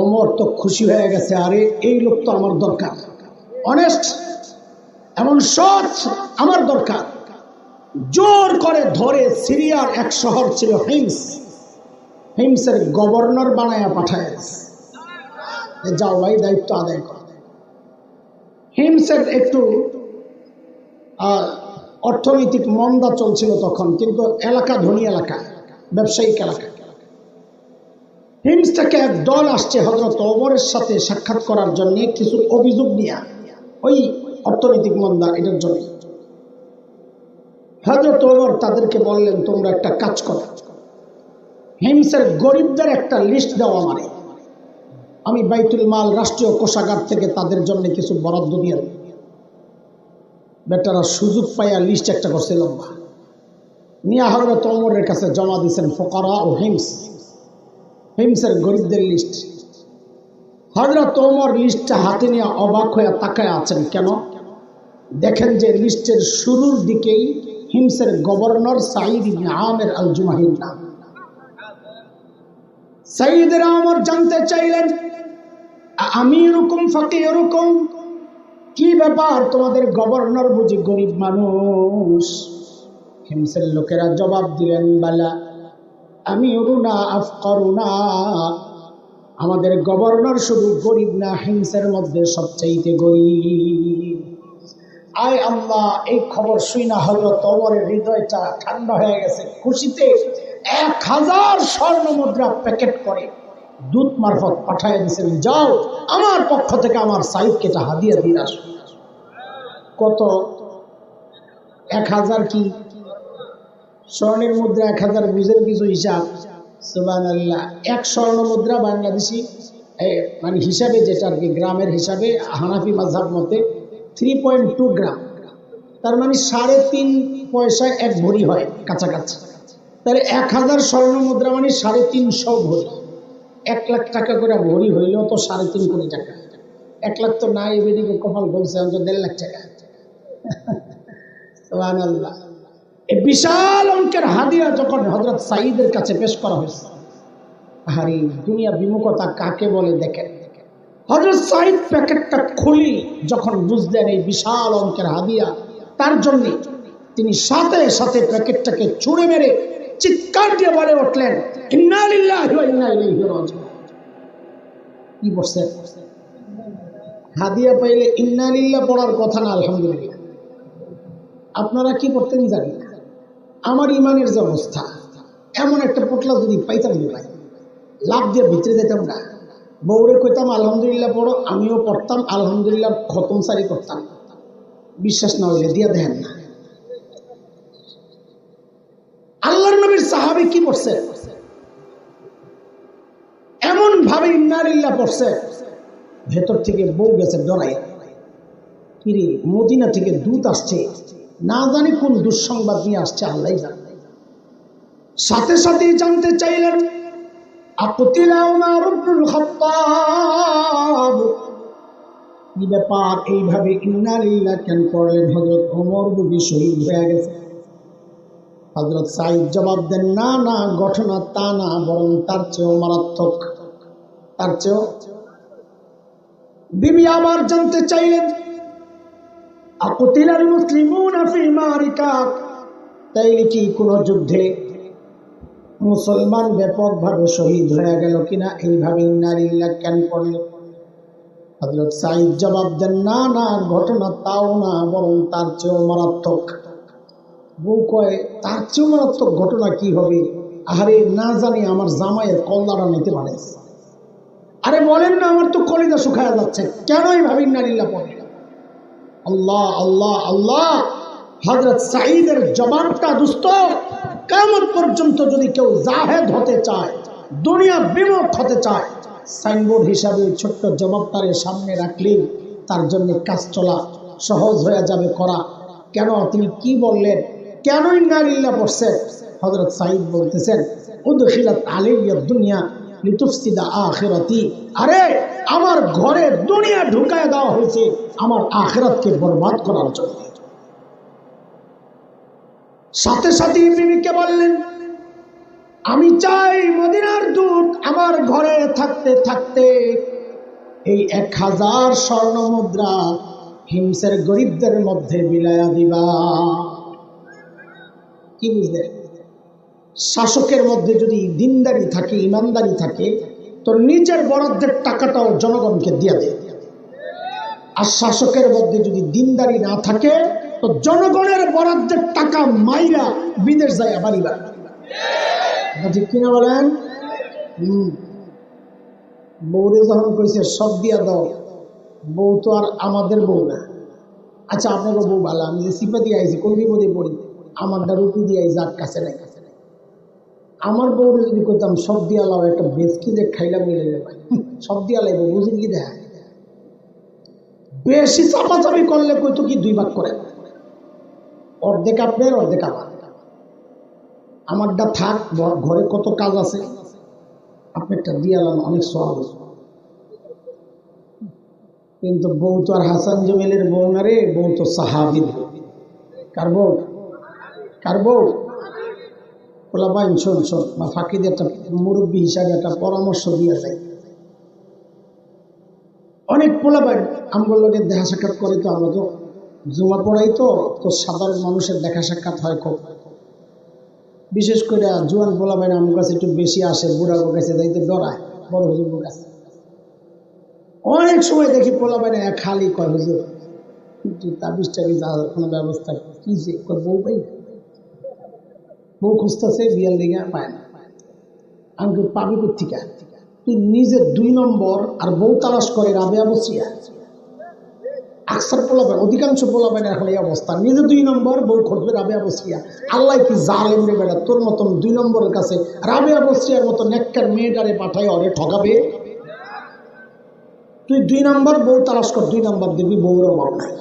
Speaker 1: ওমর তো খুশি হয়ে গেছে, আরে এই লোক তো আমার দরকার, অনেস্ট এমন সৎ আমার দরকার। জোর করে ধরে সিরিয়ার এক শহর ছিল হিমস, হিমসের গভর্নর বানায়া পাঠায়, যাও ভাই দায়িত্ব আদায় কর। হিমসের একটু অর্থনৈতিক মন্দা চলছিল তখন, কিন্তু এলাকা ধনী এলাকা, ব্যবসায়িক এলাকা। হিমস থেকে এক দল আসছে হযরত ওমরের সাথে সাক্ষাৎ করার জন্য, কিছু অভিযোগ নিয়ে, ওই অর্থনৈতিক মন্দা এটার জন্য। হযরত ওমর তাদেরকে বললেন তোমরা একটা কাজ করো, হিমসের গরিবদের একটা লিস্ট দাও আমারে, আমি বাইতুল মাল রাষ্ট্রীয় কোষাগার থেকে তাদের জন্য কিছু বরাদ্দ দিয়ে দেব। বেটারা সুযোগ পাইয়া লিস্ট একটা করছে লম্বা, নিয়ে হযরত ওমরের কাছে জমা দিয়েছেন ফুকারা ও হিমস, হিমসের গরিবদের লিস্ট। হযরত ওমর লিস্টটা হাতে নিয়ে অবাক হয়ে তাকায় আছেন। কেন? দেখেন যে লিস্টের শুরুর দিকেই হিমসের গভর্নর সাঈদ ইবনে আমির আল জুমাহির নাম। সাঈদের ওমর জানতে চাইলেন আমিরুকুম ফাকিরুকুম, কি ব্যাপার তোমাদের গভর্নর বুঝি গরিব মানুষ? হিমসের লোকেরা জবাব দিলেন বালা আমিরুনা আফকারুনা, আমাদের গভর্নর শুধু গরিব না, হিমসের মধ্যে সবচাইতে গরিব। আয় আল্লাহ, এই খবর শুনে হযরত ওমরের হৃদয়টা ঠান্ডা হয়ে গেছে। খুশিতে 1000 স্বর্ণ মুদ্রা প্যাকেট করে দূত মারফত পাঠিয়ে দিয়েছেন, যাও আমার পক্ষ থেকে আমার সাইদকে এটা হাদিয়া দিয়ে আসো। কত? 1000 কি স্বর্ণের মুদ্রা 1000, বুঝেন কিছু হিসাব? সুবহানাল্লাহ। 1 স্বর্ণ মুদ্রা বাংলাদেশি মানে হিসাবে, যেটা আর কি গ্রামের হিসাবে, হানাফি মাযহাব মতে 3.2 গ্রাম, তার মানে 3.5 পয়সায় 1 ভরি হয় কাছাকাছি। তাহলে 1000 স্বর্ণ মুদ্রা মানে 350 ভরি, 1 লাখ টাকা করে ভরি হইলেও তো 3.5 কোটি টাকা। 1 লাখ তো নাই, এদিকে কপাল বলছে অন্তত 1.5 লাখ টাকা। সুবহানাল্লাহ। এই বিশাল অঙ্কের হাদিয়া যখন হযরত সাঈদের কাছে পেশ করা হয়েছে, আরে দুনিয়া বিমুখতা কাকে বলে দেখেন। হযরত সাঈদ প্যাকেটটা খুলি যখন বুঝলেন এই বিশাল অঙ্কের হাদিয়া তার জন্য, তিনি সাথে সাথে প্যাকেটটাকে ছুঁড়ে মেরে চিৎকার দিয়ে বলে উঠলেন ইন্না লিল্লাহি ওয়া ইন্না ইলাইহি রাজিউন। কি বলছে? হাদিয়া পাইলে ইন্না লিল্লাহ পড়ার কথা না আলহামদুলিল্লাহ। আপনারা কি পড়তেন জানি না, আমার ইমানের যে অবস্থা, এমন একটা পোটলা যদি পাইতাম ভাই, লাভ দিয়ে ভিতরে যেতাম না। বউরে কইতাম আলহামদুলিল্লাহ পড়ো, আমিও পড়তাম আলহামদুলিল্লাহ, খতম সারি করতাম। বিশ্বাস না হইলে দিয়া দেখেন না। আল্লাহর নবীর সাহাবী কি পড়ছে, এমন ভাবে ইন্না লিল্লাহ পড়ছে, ভেতর থেকে বউ গেছে ডরাই, কিরে মদিনা থেকে দূত আসছে, না জানি কোন দুঃসংবাদ নিয়ে আসছে, আল্লাহ জানে। সাথে সাথেই জানতে চাইলেন আকুতিলা উমর ইবনুল খাত্তাব, কি ব্যাপার, এইভাবে ইন্না লিল্লাহ কেন পড়লেন? হযরত ওমর বুঝি শহীদ হয়ে গেছে? হযরত সাঈদ জবাব দেন না না, ঘটনা তা না, বরং তার চেয়েও মারাত্মক, তার চেয়েও। বিবি আবার জানতে চাইলেন আকুতিলাল মুসলিমুনা ফি মারিকা, তাইলে কি কোন যুদ্ধে মুসলমান ব্যাপকভাবে শহীদ হয়ে গেল কিনা? এইভাবে ইন্না লিল্লাহ কেন পড়লেন? হযরত সাঈদ জবাব দেন, না না, ঘটনা তাও না, বরং তার চেয়েও মারাত্মক। বউ কয়, তার চেয়েও মারাত্মক ঘটনা কি হবে? আরে না জানি আমার জামাইয়ের কল্লাটা নিতে পারে। আরে বলেন না, আমার তো কলিজা শুকায়া যাচ্ছে, কেনই ভাবিন না লিল্লাহ পড়ে। আল্লাহ আল্লাহ আল্লাহ, হযরত সাঈদের জবানটা দোস্ত, কিয়ামত পর্যন্ত যদি কেউ জাহেদ হতে চায়, দুনিয়া বিমুখ হতে চায়, সাইনবোর্ড হিসাবে ছোট্ট জবাবটারে সামনে রাখলেই তার জন্য কাজ চলা সহজ হয়ে যাবে করা। কেন তিনি কি বললেন, কেনই নারিল্লা পড়ছেন? হযরত সাঈদ বলতেছেন, উদখিলাত আলাইয়া দুনিয়া লিতুফসিদা আখিরাতি, আরে আমার ঘরে দুনিয়া ঢুকায় দেওয়া হয়েছে আমার আখিরাতকে বরবাদ করার জন্য। সাথে সাথে বিবিকে বললেন, আমি চাই মদিনার দুধ আমার ঘরে থাকতে থাকতে এই 1000 স্বর্ণ মুদ্রা হিমসের গরিবদের মধ্যে বিলায়া দিবা। কি বুঝলেন? শাসকের মধ্যে যদি দিনদারি থাকে, ইমানদারি থাকে, তো নিজের বরাদ্দের টাকাটাও জনগণকে দিয়ে দেয়। আর শাসকের মধ্যে যদি দিনদারি না থাকে, তো জনগণের বরাদ্দের টাকা মাইরা বিদেশ যায় বাড়িবা। ঠিক কিনা বলেন? বউরে যখন কইছে সব দিয়া দাও, বউ তো আর আমাদের বউ না। আচ্ছা আপনাকে বউ ভালো, আমি যে সিপা দিয়ে আইছি, কোন বিপদে পড়ি, আমারটা রুটি দিয়ে আইছি, আর কাছে নাই। আমার বউরে যদি করতাম সব দিয়া লাও, একটা বেসকি যে খাইলাম সব দিয়া লাইব, বুঝিন কি দেখা। বেশি চাপাচাপি করলে কইতো কি 2 ভাগ করে, অর্ধেক আপনার অর্ধেক আমার। আমারটা থাক, ঘরে কত কাজ আছে, আপনারটা দিয়ে আলাম, অনেক সহজ। কিন্তু বউ তো আর হাসান জমিলের বউ না রে, বউ তো সাহাবীর। কার বউ? কার বউ? বলা ভাই শোন শোন, বা ফাঁকিদের একটা মুরব্বী হিসাবে একটা পরামর্শ দিয়ে যায়। অনেক পোলাপাই আমগুলোর লোকের দেখা সাক্ষাৎ করে, তো আমরা তো জুমা পড়াই, তো সাধারণ মানুষের দেখা সাক্ষাৎ হয় খুব। বিশেষ করে জোয়ান পোলাপাই আমার কাছে একটু বেশি আসে, বুড়া কাছে যাইতে ডরায়, বড় হুজুর কাছে। অনেক সময় দেখি পোলাপাই খালি কয়, হুজুর কিন্তু তাবিজ টাবিজ কোনো ব্যবস্থা কি যে বউ পাই, বউ খুঁজতেছে বিয়ার লেগে পায় না। আমি পাবি কোথেকে? তুই নিজে 2 নম্বর আর বউ তালাশ করে রাবেয়া বসিয়া। আকসার পোলাবেন, অধিকাংশ পোলাবেন এখন এই অবস্থা, নিজে 2 নম্বর, বউ খুঁজবে রাবেয়া বসিয়া। আল্লাহ কি জালেম রে বেটা, তোর মতন 2 নম্বরের কাছে রাবেয়া বসিয়ার মতো নেককার মেয়েটারে পাঠাই অরে ঠকাবে। তুই 2 নম্বর বউ তালাশ কর, 2 নম্বর দিবি, বউর অভাব নাই।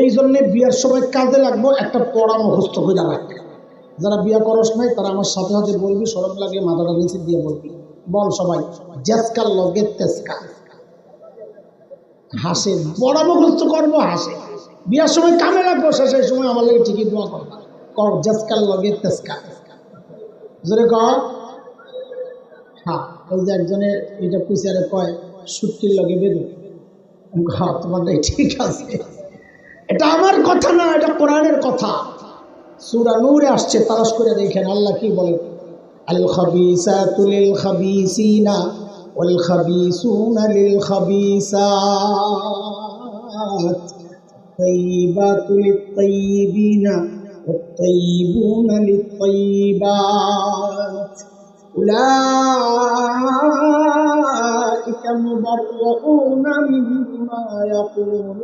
Speaker 1: এই জন্যে বিয়ার সময় কাজে লাগবো একটা পড়া মুখস্থ করে রাখবে। যারা বিয়া করস নাই তারা আমার সাথে সাথে বলবি, সরব লাগে মাথাটা নিচে দিয়ে বলবি, বল সবাই জেসকার লগে তেসকা। হাসে, বড় মুখস্থ করবো, হাসে। বিয়ার সময় কামে লাগবো, শেষের সময় আমার লাগে ঠিকই দোয়া করবা, কর জেসকার লগে তেসকা। জোরে কর। হ্যাঁ, ওই যে একজনের এটা কুইসারে কয় সুটকির লগে বেদু। হ্যাঁ, তোমারটাই ঠিক আছে। এটা আমার কথা না, এটা কোরআনের কথা। সূরা নূরে আসছে, তালাশ করে দেখেন আল্লাহ কি বলে, আল খাবিসাতু লিল খাবিসিনা ওয়াল খাবিসুনা লিল খাবিসাত তাইয়িবাতু লিত তাইয়িবিনা ওয়াত তাইয়িবুনা লিত তাইয়িবাত উলাইকা মুবাররাউনা মিম্মা ইয়াকুলুন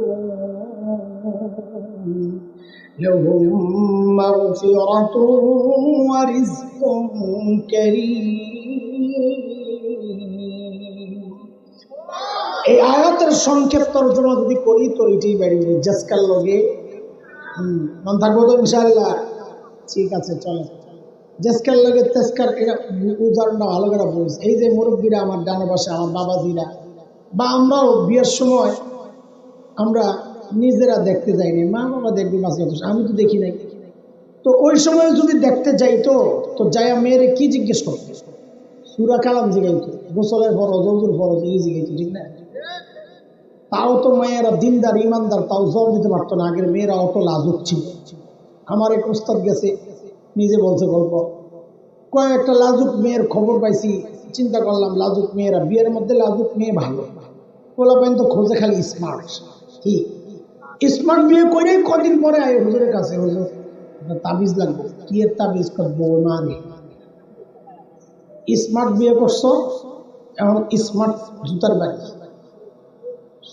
Speaker 1: لهم مغفرة ورزق كريم। এই আয়াতের সংক্ষেপ তর্জমা যদি করি তো এটাই বেরিয়ে জাসকাল লগে মন থাকবো তো ইনশাআল্লাহ। ঠিক আছে, চলো। জাসকাল লগে তেসকার উদাহরণটা ভালো করে বুঝ। এই যে মুরব্বীরা আমার ডানে পাশে, আমার বাবাজিরা, বা আমরাও বিয়ের সময় আমরা নিজেরা দেখতে যাইনি, মা বাবা দেখবি মাঝে, আমি তো দেখি নাই। তো ওই সময় যদি দেখতে যাই, তো যাইয়া মেয়েরে কি জিজ্ঞেস করতো? সূরা কালাম জিগাইতো, গোসলের ফরজ, ওযুর ফরজ, এই জিগাইতো, ঠিক না? তাও তো মেয়েরা দিনদার ইমানদার, তাও জবাব দিতে পারতো না। আগের মেয়েরা অত লাজুক ছিল। আমার এক ওস্তাদ গেছে, নিজে বলছে গল্প, কয়েকটা লাজুক মেয়ের খবর পাইছি। চিন্তা করলাম লাজুক মেয়েরা, বিয়ের মধ্যে লাজুক মেয়ে ভালো, পোলাপাইন তো খোঁজে খালি স্মার্ট। কি স্মার্ট বিয়ে করে কদিন পরে আয় হুজুরের কাছে, হুজুর তাবিজ লাগবে। কি এর তাবিজ? করবো মানে স্মার্ট বিয়ে করছো, এখন স্মার্ট জুতার বাড়ি।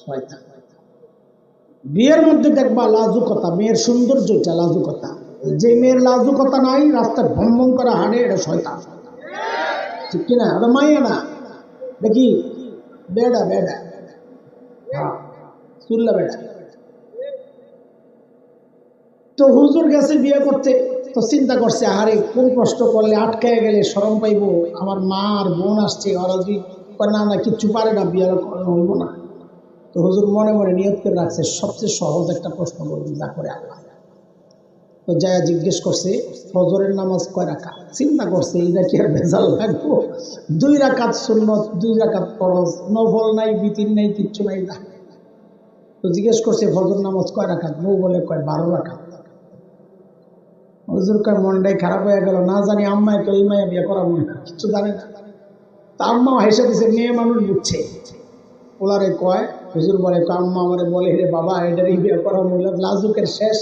Speaker 1: শয়তান। বিয়ের মধ্যে দেখবা লাজুকতা, মেয়ের সৌন্দর্য, এটা লাজুকতা। যে মেয়ের লাজুকতা নাই, রাস্তায় ভ্রমণ করে হাঁটে, এটা শয়তান। ঠিক কিনা? ওটা মাইয়া না, দেখি বেডা বেডা, হ্যাঁ চুল্লা বেডা। তো হুজুর গেছে বিয়ে করতে, তো চিন্তা করছে আরে কোন কষ্ট করলে আটকায় গেলে শরম পাইব, আমার মা আর বোন আসছে, ওরা যদি না না কিচ্ছু পারে না, বিয়ে হইব না। তো হুজুর মনে মনে নিয়ত করে রাখছে সবচেয়ে সহজ একটা প্রশ্ন করবি, যা করে আল্লাহ। তো যায়া জিজ্ঞেস করছে ফজরের নামাজ কয় রাকাত? চিন্তা করছে এটা কি আর ভেজাল লাগবো, 2 রাকাত সুন্নত, 2 রাকাত ফরজ, নফল নাই, বিতির নাই, কিচ্ছু নাই না। তো জিজ্ঞেস করছে ফজর নামাজ কয় রাকাত? বউ বলে কয় 12 রাকাত। হুজুর কয় মনটাই খারাপ হয়ে গেল, না জানি আম্মায় তো এই মায়া বিয়ে করাবো না, কিছু জানে না। তা আম্মা হেসে দিছে, মেয়ে মানুষ বুঝছে। ওলারে কয়, হুজুর বলে আম্মা আমারে বলে রে বাবা এটারই বিয়ে করাবো। লাজুকের শেষ।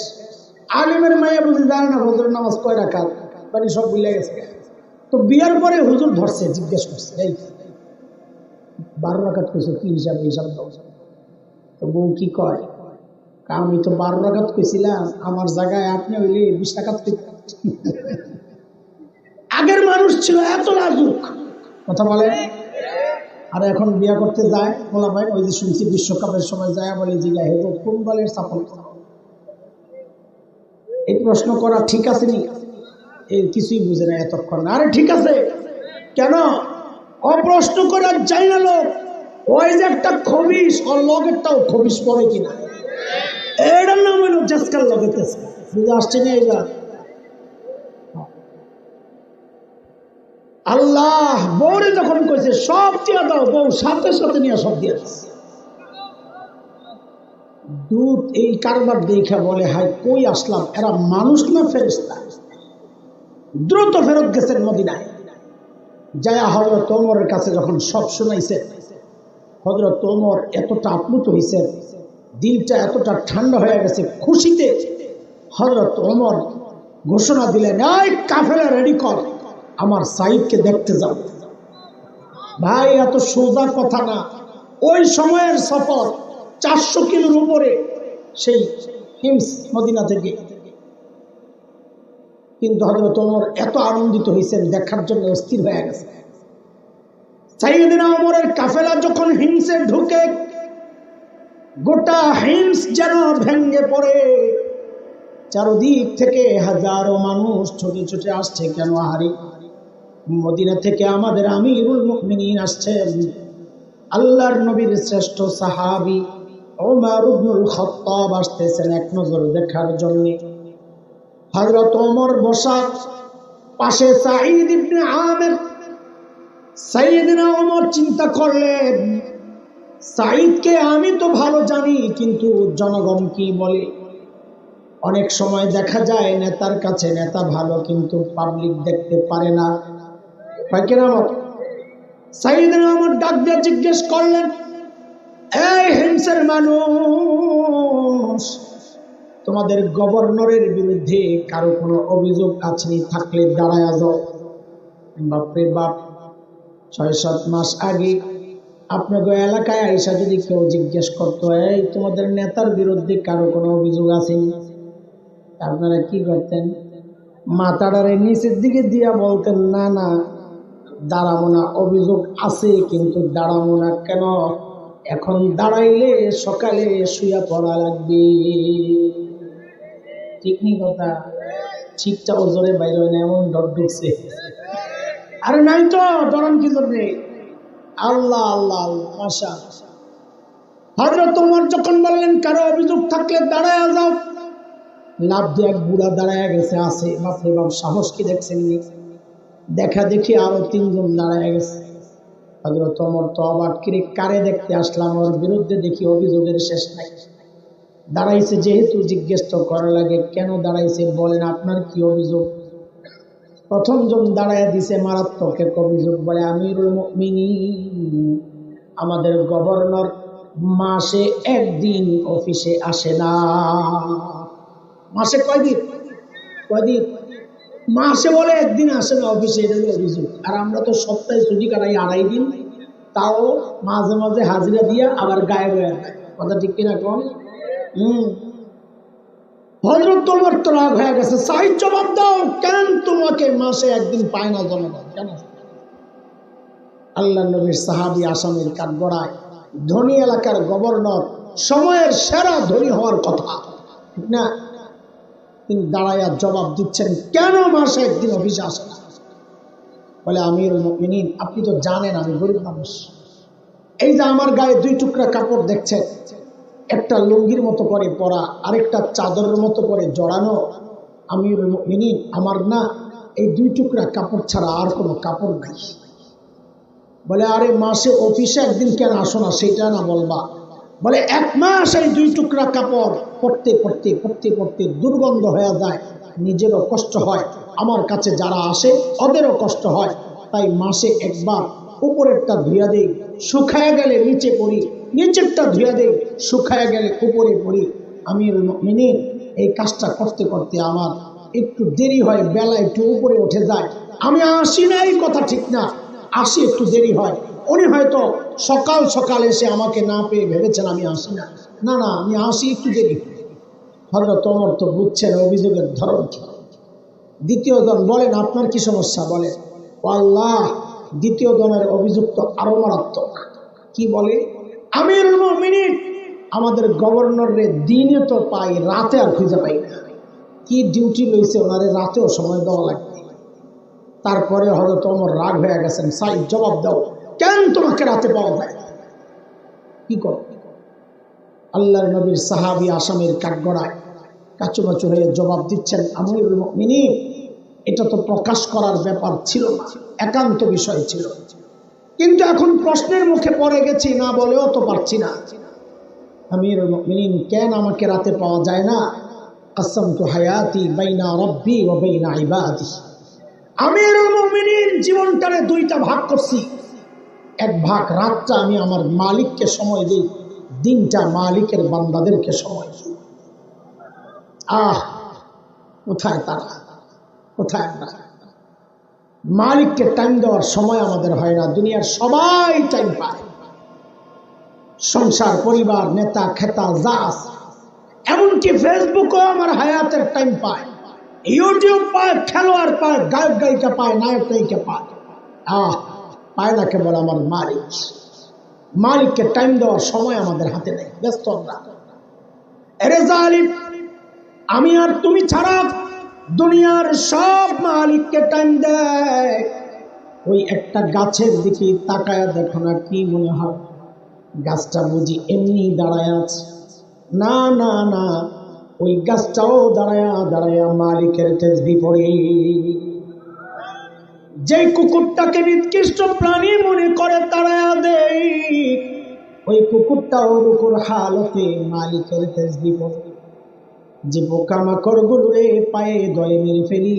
Speaker 1: আলিমের মায়া বুঝে জানে না ফজর নামাজ কয় রাকাত, মানে সব ভুলে গেছে। তো বিয়ার পরে হুজুর ধরছে, জিজ্ঞেস করছে এই 12 রাকাত কইছো, কি হিসাবে? হিসাব দাও। তো বউ কি কয়, আমি তো 12 রাকাত কইছিলাম, আমার জায়গায় আপনি হইলে 20 রাকাত কইতেন। আগের মানুষ ছিল এত লাজুক, কথা বলে। আর এখন বিয়া করতে যায় বলা ভাই, ওই যে শুনছি বিশ্বকাপের সময় যায় বলে জিগা হেগো কোন দলের সাপোর্ট। এই প্রশ্ন করা ঠিক আছে নি? এই কিছুই বুঝে না এতক্ষণ। আরে ঠিক আছে, কেন অপ্রশ্ন করার যাই না লোক? ওই যে একটা খবিস, ওর লগেরটাও খবিস পড়ে কিনা, এটার নাম হইল জাসকাল লগেতেছে। বুঝে আসছে না? এইটা আল্লাহ বউরে যখন কইছে সব দিয়া দাও, বউ সাথে সাথে নিয়ে সব দিয়ে দিচ্ছে। দুধ এই কারবার দেখা বলে হাই কই আসলাম, এরা মানুষ না ফেরেশতা? দ্রুত ফেরত গেছেন মদিনায়। যায়া হযরত ওমরের কাছে যখন সব শুনাইছে, হযরত ওমর এতটা আপ্লুত হয়েছে, দিলটা এতটা ঠান্ডা হয়ে গেছে খুশিতে। হযরত ওমর ঘোষণা দিলেন, এই কাফেলা রেডি কর, আমার সাইদকে দেখতে যাও। ভাই এত সোজা কথা না, ওই সময়ের সফর 400 কিলোর উপরে, সেই হিমস মদিনা থেকে। কিন্তু হযরত ওমর এত আনন্দিত হয়েছেন, দেখার জন্য অস্থির হয়ে গেছে। সাইয়েদনা ওমরের কাফেলা যখন হিমসে ঢুকে, গোটা হিমস যেন ভেঙ্গে পড়ে। চারদিক থেকে হাজারো মানুষ ছুটে ছুটে আসছে। কেন? আহারি মদিনা থেকে আমাদের আমিরুল মুমিনিন আসছেন, আল্লাহর নবীর শ্রেষ্ঠ সাহাবী ওমর ইবনুল খাত্তাব আসতেছেন এক নজর দেখার জন্য। হযরত ওমর বসা, পাশে সাঈদ ইবনে আমির। সাইয়েদনা ওমর চিন্তা করলেন, সাঈদকে আমি তো ভালো জানি, কিন্তু জনগণ কি বলে? অনেক সময় দেখা যায় নেতার কাছে নেতা ভালো, কিন্তু পাবলিক দেখতে পারে না। হয় কিনা? সাইয়েদনা ওমর ডাক দিয়ে জিজ্ঞেস করলেন, এই হিমসের মানুষ, তোমাদের গভর্নরের বিরুদ্ধে কারো কোনো অভিযোগ আছে? থাকলে দাঁড়ায় যাও। বাপরে বাপ, 6-7 মাস আগে আপনাদের এলাকায় আইসা যদি কেউ জিজ্ঞেস করতো, এই তোমাদের নেতার বিরুদ্ধে কারো কোনো অভিযোগ আছে, আপনারা কি করতেন? মাথাটারে নিচের দিকে দিয়া বলতেন, না না দাঁড়াবো না, অভিযোগ আছে কিন্তু দাঁড়াবো না। কেন? এখন দাঁড়াইলে সকালে শুয়া পড়া লাগবে। ঠিক নি কথা? ঠিকটা ওজোরে বাইরে হয় না, এমন ডর ঢুকছে। আরে নাই তো, ডরান কি করবে? আল্লাহ আল্লাহ আল্লাহ, মাশা। হযরত ওমর যখন বললেন কারো অভিযোগ থাকলে দাঁড়ায় যাও, লাভ দিয়ে এক বুড়া দাঁড়ায় গেছে। আছে বাপরে বাপ, সাহস কি দেখছেন? দেখা দেখি আরো 3 জন দাঁড়ায় গেছে। হযরত ওমর তো অবাক, কিরে কারে দেখতে আসলাম, ওর বিরুদ্ধে দেখি অভিযোগের শেষ নাই। দাঁড়াইছে যেহেতু জিজ্ঞেস তো করা লাগে, কেন দাঁড়াইছে বলেন, আপনার কি অভিযোগ? প্রথম জন দাঁড়ায় দিছে মারাত্মক এক অভিযোগ, বলে আমিরুল মুমিনিন, আমাদের গভর্নর মাসে একদিন অফিসে আসে না। মাসে কয়দিন? কয়দিন? মাসে বলে একদিন আসে না অফিসে, এটা হলো অভিযোগ। আর আমরা তো সপ্তাহে ছুটি কাটাই 2.5 দিন, তাও মাঝে মাঝে হাজিরা দিয়ে আবার গায়েব হয়ে যায়। কথা ঠিক কিনা কোন? হযরত ওমর তো রাগ হয়ে গেছে, চাই জবাব দাও, কেন তোমাকে মাসে একদিন পায় না জনগণ? কেন? আল্লাহ নবীর সাহাবী আসামির কাঠগড়ায়, ধনী এলাকার গভর্নর, সময়ের সেরা ধনী হওয়ার কথা, ঠিক না? তিনি দাঁড়াইয়া জবাব দিচ্ছেন, কেন মাসে একদিন অফিসে আসে না? বলে, আমিরুল মুমিনিন, আপনি তো জানেন আমি গরিব মানুষ। এই যে আমার গায়ে 2 টুকরা কাপড় দেখছেন, একটা লুঙ্গির মতো করে পরা, আরেকটা চাদরের মতো করে জড়ানো। আমিরুল মুমিনিন, আমার না এই 2 টুকরা কাপড় ছাড়া আর কোনো কাপড় নাই। বলে, আরে মাসে অফিসে একদিন কেন আসো না সেটা না বলবা? বলে, 1 মাস এই 2 টুকরা কাপড় পরতে পরতে পরতে পরতে দুর্গন্ধ হয়ে যায়, নিজেরও কষ্ট হয়, আমার কাছে যারা আসে ওদেরও কষ্ট হয়, তাই মাসে একবার উপরেরটা ধুইয়া দেই, শুকায় গেলে নিচে পড়ি, নিচেরটা ধুইয়া দেই, শুকায় গেলে উপরে পড়ি। আমিরুল মুমিনিন, এই কাজটা করতে করতে আমার একটু দেরি হয়, বেলা একটু উপরে উঠে যায়, আমি আসি না এই কথা ঠিক না, আসি একটু দেরি হয়। উনি হয়তো সকাল সকাল এসে আমাকে না পেয়ে ভেবেছেন আমি আসি না, না না, আমি আসি একটু দেরি। হযরত ওমর তো বুঝছেন অভিযোগের ধরন কি। দ্বিতীয় জন বলেন, আপনার কি সমস্যা? বলেন। আল্লাহ, দ্বিতীয় জনের অভিযোগ তো আরো মারাত্মক। কি বলে? আমিরুল মুমিনিন, আমাদের গভর্নরে দিনে তো পাই, রাতে আর খুঁজে পাই না। কি ডিউটি লইছে ওনারে, রাতেও সময় দেওয়া লাগবে। তারপরে হযরত ওমর রাগ হয়ে গেছেন, সাই জবাব দাও, কেন তোমাকে রাতে পাওয়া যায়? কি করো? আল্লাহর নবীর সাহাবী আসামির কাঠগড়ায় কাচুমাচু হয়ে জবাব দিচ্ছেন, আমিরুল মুমিনিন, এটা তো প্রকাশ করার ব্যাপার ছিল না, একান্ত বিষয় ছিল, কিন্তু এখন প্রশ্নের মুখে পড়ে গেছি, না বলেও তো পারছি না। আমিরুল মুমিনিন, কেন আমাকে রাতে পাওয়া যায় না? কাসামতু হায়াতি বাইনা রাব্বি ওয়া বাইনা ইবাদি। আমিরুল মুমিনিন, জীবনটারে 2টা ভাগ করছি। এক ভাগ রাতটা আমি আমার মালিককে সময় দিই, দিনটা মালিকের বান্দাদেরকে সময় দিই। কোথায় তারা, কোথায় আমরা? মালিককে টাইম দেওয়ার সময় আমাদের হয় না। দুনিয়ার সবাই টাইম পায়, সংসার, পরিবার, নেতা খেতা যা আছে, এমনকি ফেসবুকও আমার হায়াতের টাইম পায়, ইউটিউব পায়, খেলোয়াড় পায়, গায়ক গায়িকা পায়, নায়ক নায়িকা পায়। পায় না কেবল আমার মালিক। মালিককে টাইম দেওয়ার সময় আমাদের হাতে নেই, ব্যস্ত আমরা। এরে জালিম, আমি আর তুমি ছাড়া দুনিয়ার সব মালিককে টাইম দেয়। ওই একটা গাছের দিকে তাকায় দেখো না, কি মনে হয় গাছটা বুঝি এমনি দাঁড়ায় আছে? না না না, ওই গাছটাও দাঁড়ায়া দাঁড়ায়া মালিকের তাসবিহ পড়ে। যে কুকুরটাকে নিকৃষ্ট প্রাণী মনে করে তাড়ায়া দেয়, ওই কুকুরটাও রুকুর হালতে মালিকের তাসবিহ পড়ে। যে পোকামাকড় গুলো পায়ে দলে মেরে ফেলি,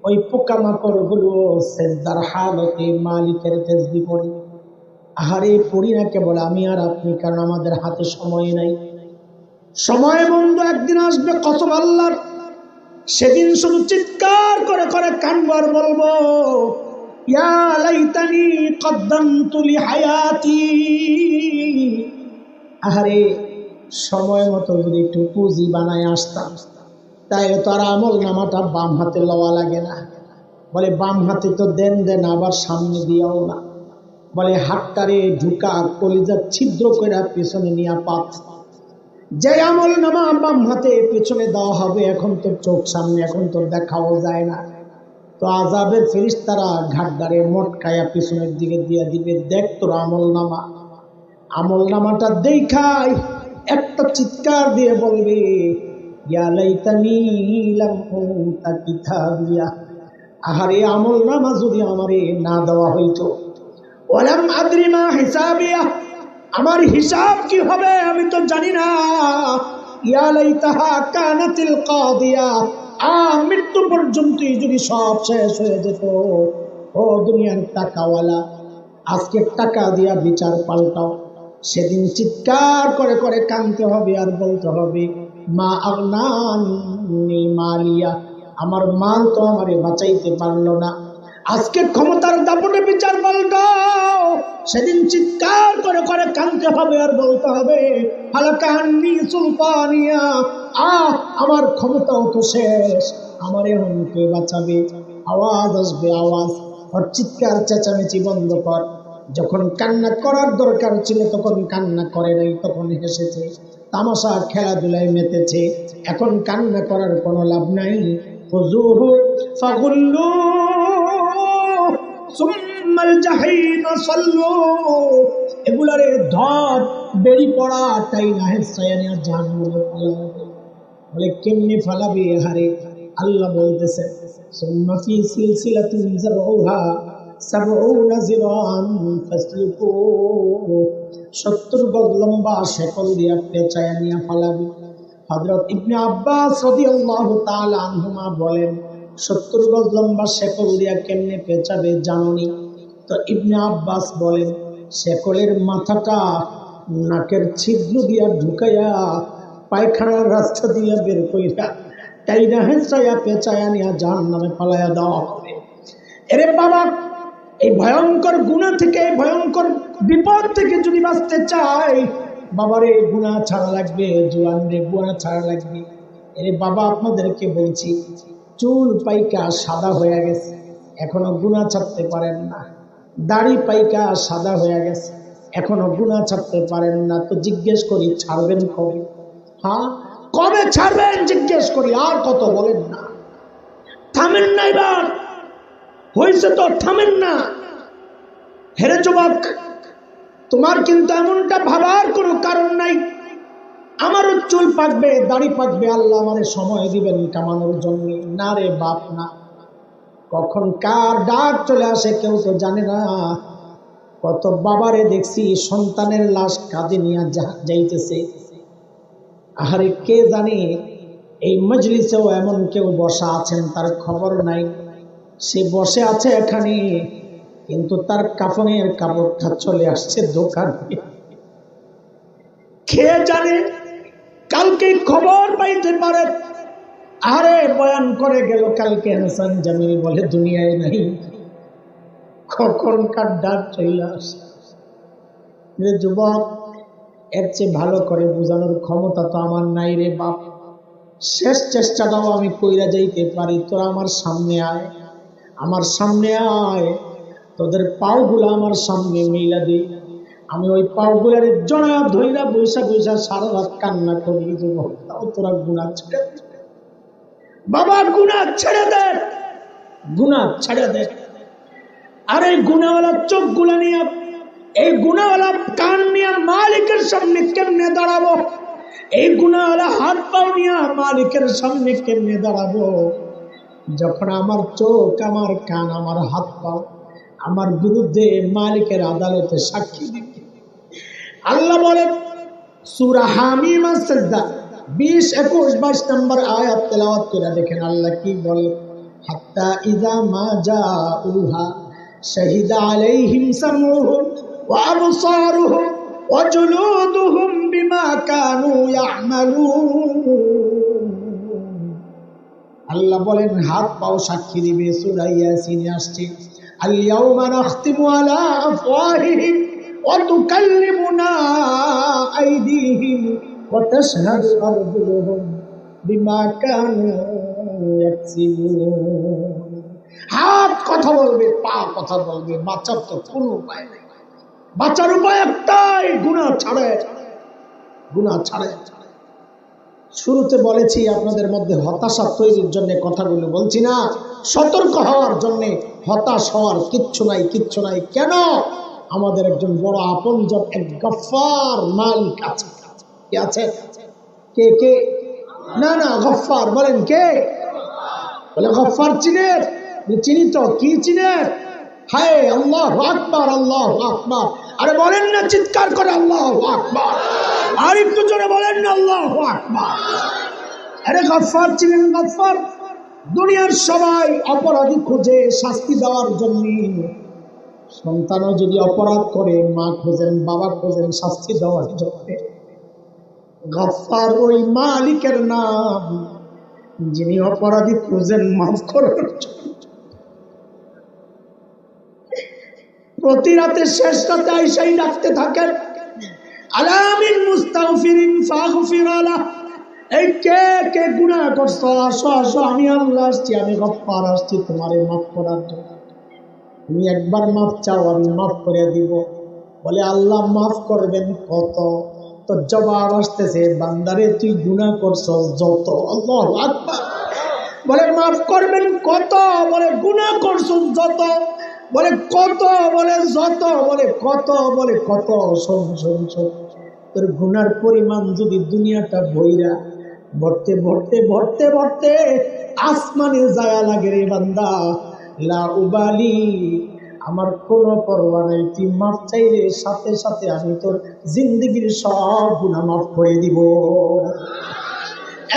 Speaker 1: ওই পোকামাকড় গুলো সেজদার হালতে মালিকের তাসবিহ পড়ে। আহারে, পড়ি না কেবল আমি আর আপনি, কারণ আমাদের হাতে সময় নাই। সময় বন্ধ একদিন আসবে, কসম আল্লাহর, সেদিন শুধু চিৎকার করে করে কানবার বলবো, ইয়া লাইতানি কদ্দামতু লিহায়াতি। আহারে, সময় মতো যদি একটু পুঁজি বানায় আসতাম, তাইলে তো আর আমল নামাটা বাম হাতে লওয়া লাগে না। বলে, বাম হাতে তো দেন দেন, আবার সামনে দিয়াও না। বলে, হাতটারে ঢুকা কলিজার ছিদ্র করে পেছনে নিয়ে পাত। যে আমল নামা বাম হাতে পেছনে দেওয়া হবে, এখন তোর চোখ সামনে, এখন তোর দেখাও যায় না। তো আযাবের ফেরেশতারা ঘাটদারে মটকায়া পেছনের দিকে দিয়ে দিবে, দেখ তোর আমল নামা। আমল নামাটা দেখাই একটা চিৎকার দিয়ে বলবে, ইয়া লাইতানি লাম উতা কিতাবিয়া। আহারে, আমল নামা যদি আমারে না দেওয়া হইতো, ওয়ালাম আদরি মা হিসাবিয়া, আমার হিসাব কি হবে আমি তো জানি না। ইয়া লাইতাহা কানাতিল কাদিয়া, মৃত্যু পর্যন্তই যদি সব শেষ হয়ে যেত। ও দুনিয়ার টাকাওয়ালা, আজকে টাকা দিয়া বিচার পাল্টাও, সেদিন চিৎকার করে করে কাঁদতে হবে আর বলতে হবে, মা আগনানি মালিয়া, আমার মাল তো আমারে বাঁচাইতে পারলো না। আজকে ক্ষমতার দাপটে বিচার পাল্টাও, সেদিন চিৎকার করে করে কাঁদতে হবে আর বলতে হবে, হালাকান্নি সুলতানিয়া, আমার ক্ষমতাও তো শেষ, আমার এখন কে বাঁচাবে? আওয়াজ আসবে, আওয়াজ, আর চিৎকার চেঁচামেচি বন্ধ কর। যখন কান্না করার দরকার ছিল তখন কান্না করে নাই, তখন হেসেছে, তামাশা খেলাধুলায় মেতেছে। এখন কান্না করার কোনো লাভ নাই। খুযুহু ফাগুল্লু সুম্মাল জাহিম সাল্লু, এগুলারে ধর, বেরি পড়া, তাই না হেসায়ানি আর জাহান্নামে ফালাবে। বলে কেমনে ফালাবে? হারে আল্লাহ বলতেছে, সুম্মা ফি সিলসিলাতিন যারউহা ৭০ যিরাআন ফাসলুকু, ৭০ গজ লম্বা শেকল দিয়া পেঁচায়া নিয়া ফালাবে। হযরত ইবনে আব্বাস রাদিয়াল্লাহু তাআলা আনহুমা বলেন, ৭০ গজ লম্বা শেকল দিয়া কেমনে পেঁচাবে জানোনি? তো ইবনে আব্বাস বলেন, শেকলের মাথাটা নাকের ছিদ্র দিয়া ঢুকাইয়া পায়খানার রাস্তা দিয়া বের কইরা টাইনা হেঁচাইয়া পেঁচায়া নিয়া জাহান্নামে পালাইয়া দেওয়া হবে। এরে বাবা, এই ভয়ঙ্কর গুনাহ থেকে, এই ভয়ঙ্কর বিপদ থেকে যদি বাঁচতে চাই, বাবারে গুনাহ ছাড়া লাগবে, জোয়ান রে গুনাহ ছাড়া লাগবে। এরে বাবা, আপনাদেরকে বলছি, চুল পাইকা সাদা হয়ে গেছে, এখনো গুনাহ ছাড়তে পারেন না। দাড়ি পাইকা সাদা হয়ে গেছে, এখনো গুনাহ ছাড়তে পারেন না। তো জিজ্ঞেস করি, ছাড়বেন কবে? হ্যাঁ, কবে ছাড়বেন জিজ্ঞেস করি, আর কত বলেন না। থামেন না, এবার হয়েছে তো, থামেন না। হেরে যুবক, তোমার কিন্তু এমনটা ভাবার কোনো কারণ নাই, আমারও চুল পাকবে, দাড়ি পাকবে, আল্লাহ আমারে সময় দিবেন কামানোর জন্য। না রে বাপ, না। কখন কার ডাক চলে আসে কেউ তো জানে না। কত বাবারে দেখছি সন্তানের লাশ কাঁধে নিয়ে যাইতেছে, আহারে কে জানে এই মজলিসেও এমন কেউ বসা আছেন, তার খবর নাই। সে বসে আছে এখানে, কিন্তু তার কাফনের কাপড়টা চলে আসছে দোকানে। কে জানে কালকে খবর পাইতে পারে, আরে বয়ান করে গেল কালকে হাসান জামিল বলে দুনিয়ায় নাই, কখন কার ডাক চলে আসে। যুবক, এর চেয়ে ভালো করে বোঝানোর ক্ষমতা তো আমার নাই রে বাপ। শেষ চেষ্টাটাও আমি কইরা যাইতে পারি, তোরা আমার সামনে আয়, আমার সামনে আয়, তোদের পাওগুলো আমার সামনে মিলা দে, আমি ওই পাওগুলার জড়া ধইরা বৈশা বৈশা সারা রাত কান্না করি। যুবক, তাও তোরা গুনাহ ছেড়ে দে বাবা, গুনাহ ছেড়ে দে, গুনাহ ছেড়ে দে। আর এই গুনাহওয়ালা চোখগুলা নিয়ে, এই গুনাহওয়ালা কান নিয়ে মালিকের সামনে কেমনে দাঁড়াবো? এই গুনাহওয়ালা হাত পাও নিয়ে মালিকের সামনে কেমনে দাঁড়াবো? যখন আমার চোখ, আমার কান, আমার হাত পাও আমার বিরুদ্ধে মালিকের আদালতে সাক্ষী দিবে। আল্লাহ বলেন সূরা হামিম সাজদা 20, 21, 22 নম্বর আয়াত তেলাওয়াত করে দেখেন আল্লাহ কি বলে, হাত্তা ইযা মা জাউহা শাহিদা আলাইহিম সামউহুম ওয়া আবসারুহুম ওয়া জুলুদুহুম বিমা কানু ইয়ামালুন। আল্লাহ বলেন হাত পাও সাক্ষী দিবে। সূরা ইয়াসিনে আসছে, আল ইয়াউমা নাখতিমু আলা আফওয়াহিহিম ওয়া তুকাল্লিমুনা আইদিহিম ওয়া তাশহাদু আরজুলুহুম বিমা কানু ইয়াকসিবুন। হাত কথা বলবে, পা কথা বলবে, বাঁচার তো কোনো উপায় নেই। বাঁচার উপায় একটাই, গুনাহ ছাড়ে, গুনাহ ছাড়ে। শুরুতে বলেছি আপনাদের মধ্যে হতাশা তৈরির জন্য কথাগুলো বলছি না, সতর্ক হওয়ার জন্য। হতাশ হওয়ার কিচ্ছু নাই, কিচ্ছু নাই। কেন? আমাদের একজন বড় আপনজন, এক গফফার মালিক আছে। কে আছে? কে কে? না না, গফফার বলেন কে? বলে গফফার চিনেন? চিনি তো। কি চিনেন? হায় আল্লাহু আকবার, আল্লাহু আকবার। আরে বলেন না চিৎকার করে আল্লাহু আকবার, আর একটু জোরে বলেন না আল্লাহু আকবার। আরে গফফার চিনেন? গফফার দুনিয়ার সবাই অপরাধী খুঁজে শাস্তি দেওয়ার জন্য সন্তানও যদি অপরাধ করে মা খোঁজেন, বাবা খোঁজেন শাস্তি দেওয়ার জন্য। গফফার ওই মালিকের নাম যিনি অপরাধী খোঁজেন মাফ করার জন্য। প্রতি রাতে শেষ রাতে আইসাই ডাকতে থাকেন, আলামিন মুস্তাগফিরিন ফাগফির আলাহ। এই কে কে গুনাহ করছো, আসো আসো, আমি আল্লাহ আসছি, আমি গফফার আসছি তোমারে মাফ করার জন্য। তুমি একবার মাফ চাও, আমি মাফ করে দিব। বলে আল্লাহ মাফ করবেন কত? তো জবাব আসতেছে, বান্দারে তুই গুনাহ করছস যত। আল্লাহু আকবার। বলে মাফ করবেন কত? বলে গুনাহ করছস যত। বলে কত? বলে যত। বলে কত? বলে কত। শোন শোন শোন, তোর গুনার পরিমাণ যদি দুনিয়াটা ভইরা ভরতে ভরতে ভরতে ভরতে আসমানে যায় লাগে রে বান্দা, লা উবালি, আমার কোনো পরোয়া নাই, তুই মাফ চাইলে সাথে সাথে আমি তোর জিন্দেগির সব গুনাহ মাফ করে দিব।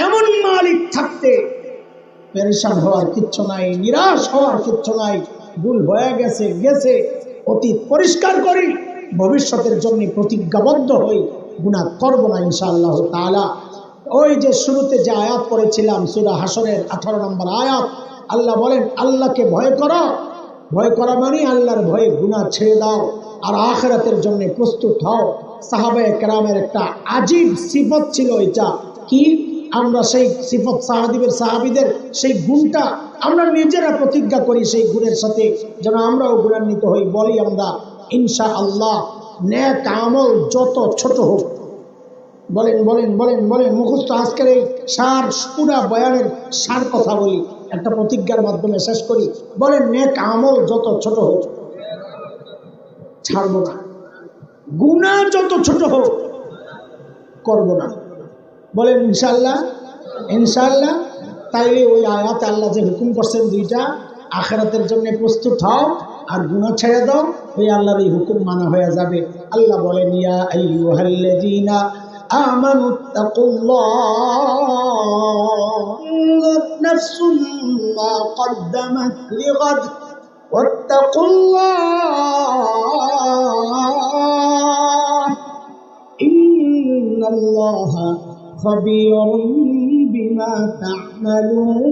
Speaker 1: এমন মালিক থাকতে পেরেশান হওয়ার কিচ্ছু নাই, নিরাশ হওয়ার কিচ্ছু নাই। ভুল হয়ে গেছে গেছে, অতীত পরিষ্কার করি, ভবিষ্যতের জন্য প্রতিজ্ঞাবদ্ধ হই, গুনাহ করব না ইনশাআল্লাহ তাআলা। ওই যে শুরুতে যে আয়াত পড়েছিলাম সূরা হাশরের 18 নম্বর আয়াত, আল্লাহ বলেন আল্লাহকে ভয় করো। ভয় করা মানে আল্লাহর ভয়ে গুনাহ ছেড়ে দাও আর আখিরাতের জন্য প্রস্তুত হও। সাহাবায়ে কেরামের একটা আজীব সিফত ছিল এটা কি? আমরা সেই সিফত সাহাবীদের সেই গুণটা আমরা নিজেরা প্রতিজ্ঞা করি, সেই গুণের সাথে যেন আমরাও গুণান্বিত হই। বলি আমরা ইনশাআল্লাহ, নেক আমল যত ছোট হোক, বলেন বলেন বলেন বলেন, মুখস্থ আজকের এই পুরা বয়ানের সার কথা বলি, একটা প্রতিজ্ঞার মাধ্যমে শেষ করি। বলেন নেক আমল যত ছোট হোক ছাড়বো না, গুনাহ যত ছোট হোক করব না। বলেন ইনশাআল্লাহ। ইনশাআল্লাহ। তাইলে ওই আয়াতে আল্লাহ যে হুকুম করছেন দুইটা, আখিরাতের জন্য প্রস্তুত হও আর গুনাহ ছেড়ে দাও, ওই আল্লাহর এই হুকুম মানা হয়ে যাবে। আল্লাহ বলেন ইয়া আইয়ুহাল্লাযীনা আমানু তাকুল্লাহ নাফসুম মা কদ্দামাত লিগাদ ওয়াত্তাকুল্লাহ ইন্নাল্লাহা খাবীরুম বিমা তা'মালুন।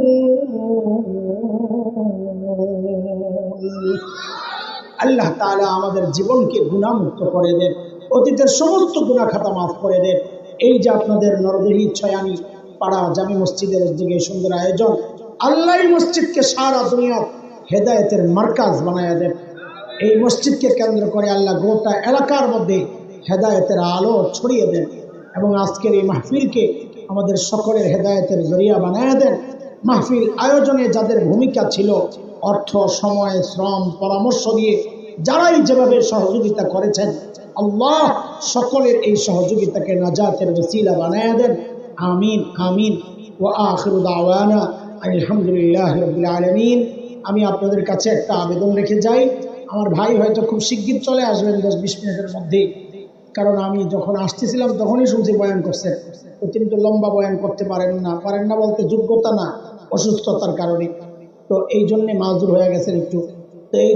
Speaker 1: আল্লাহ তাআলা আমাদের জীবনকে গুনাহমুক্ত করে দেন, অতীতের সমস্ত গুনাহ খাতা মাফ করে দেন। এই যে আপনাদের নরদেহী ছয়ানি পাড়া জামি মসজিদের দিকে সুন্দর আয়োজন, আল্লাহ এই মসজিদকে সারা দুনিয়ার হেদায়েতের মার্কাজ বানায়া দেন। এই মসজিদকে কেন্দ্র করে আল্লাহ গোটা এলাকার মধ্যে হেদায়েতের আলো ছড়িয়ে দেন এবং আজকের এই মাহফিলকে আমাদের সকলের হেদায়েতের জরিয়া বানায়া দেন। মাহফিল আয়োজনে যাদের ভূমিকা ছিল, অর্থ, সময়, শ্রম, পরামর্শ দিয়ে যারাই যেভাবে সহযোগিতা করেছেন, আল্লাহ সকলের এই সহযোগিতাকে নাজাতের ওসিলা বানায়া দেন। আমিন আমিন। ওয়া আখিরু দাওয়ানা আলহামদুলিল্লাহি রাব্বিল আলামিন। আমি আপনাদের কাছে একটা আবেদন রেখে যাই, আমার ভাই হয়তো খুব শিগগির চলে আসবেন 10-20 মিনিটের মধ্যে, কারণ আমি যখন আসতেছিলাম তখনই শুনছি বয়ান করছেন। তো তিনি তো লম্বা বয়ান করতে পারেন না বলতে যোগ্যতা না, অসুস্থতার কারণে, তো এই জন্যে মাজুর হয়ে গেছেন একটু। তো এই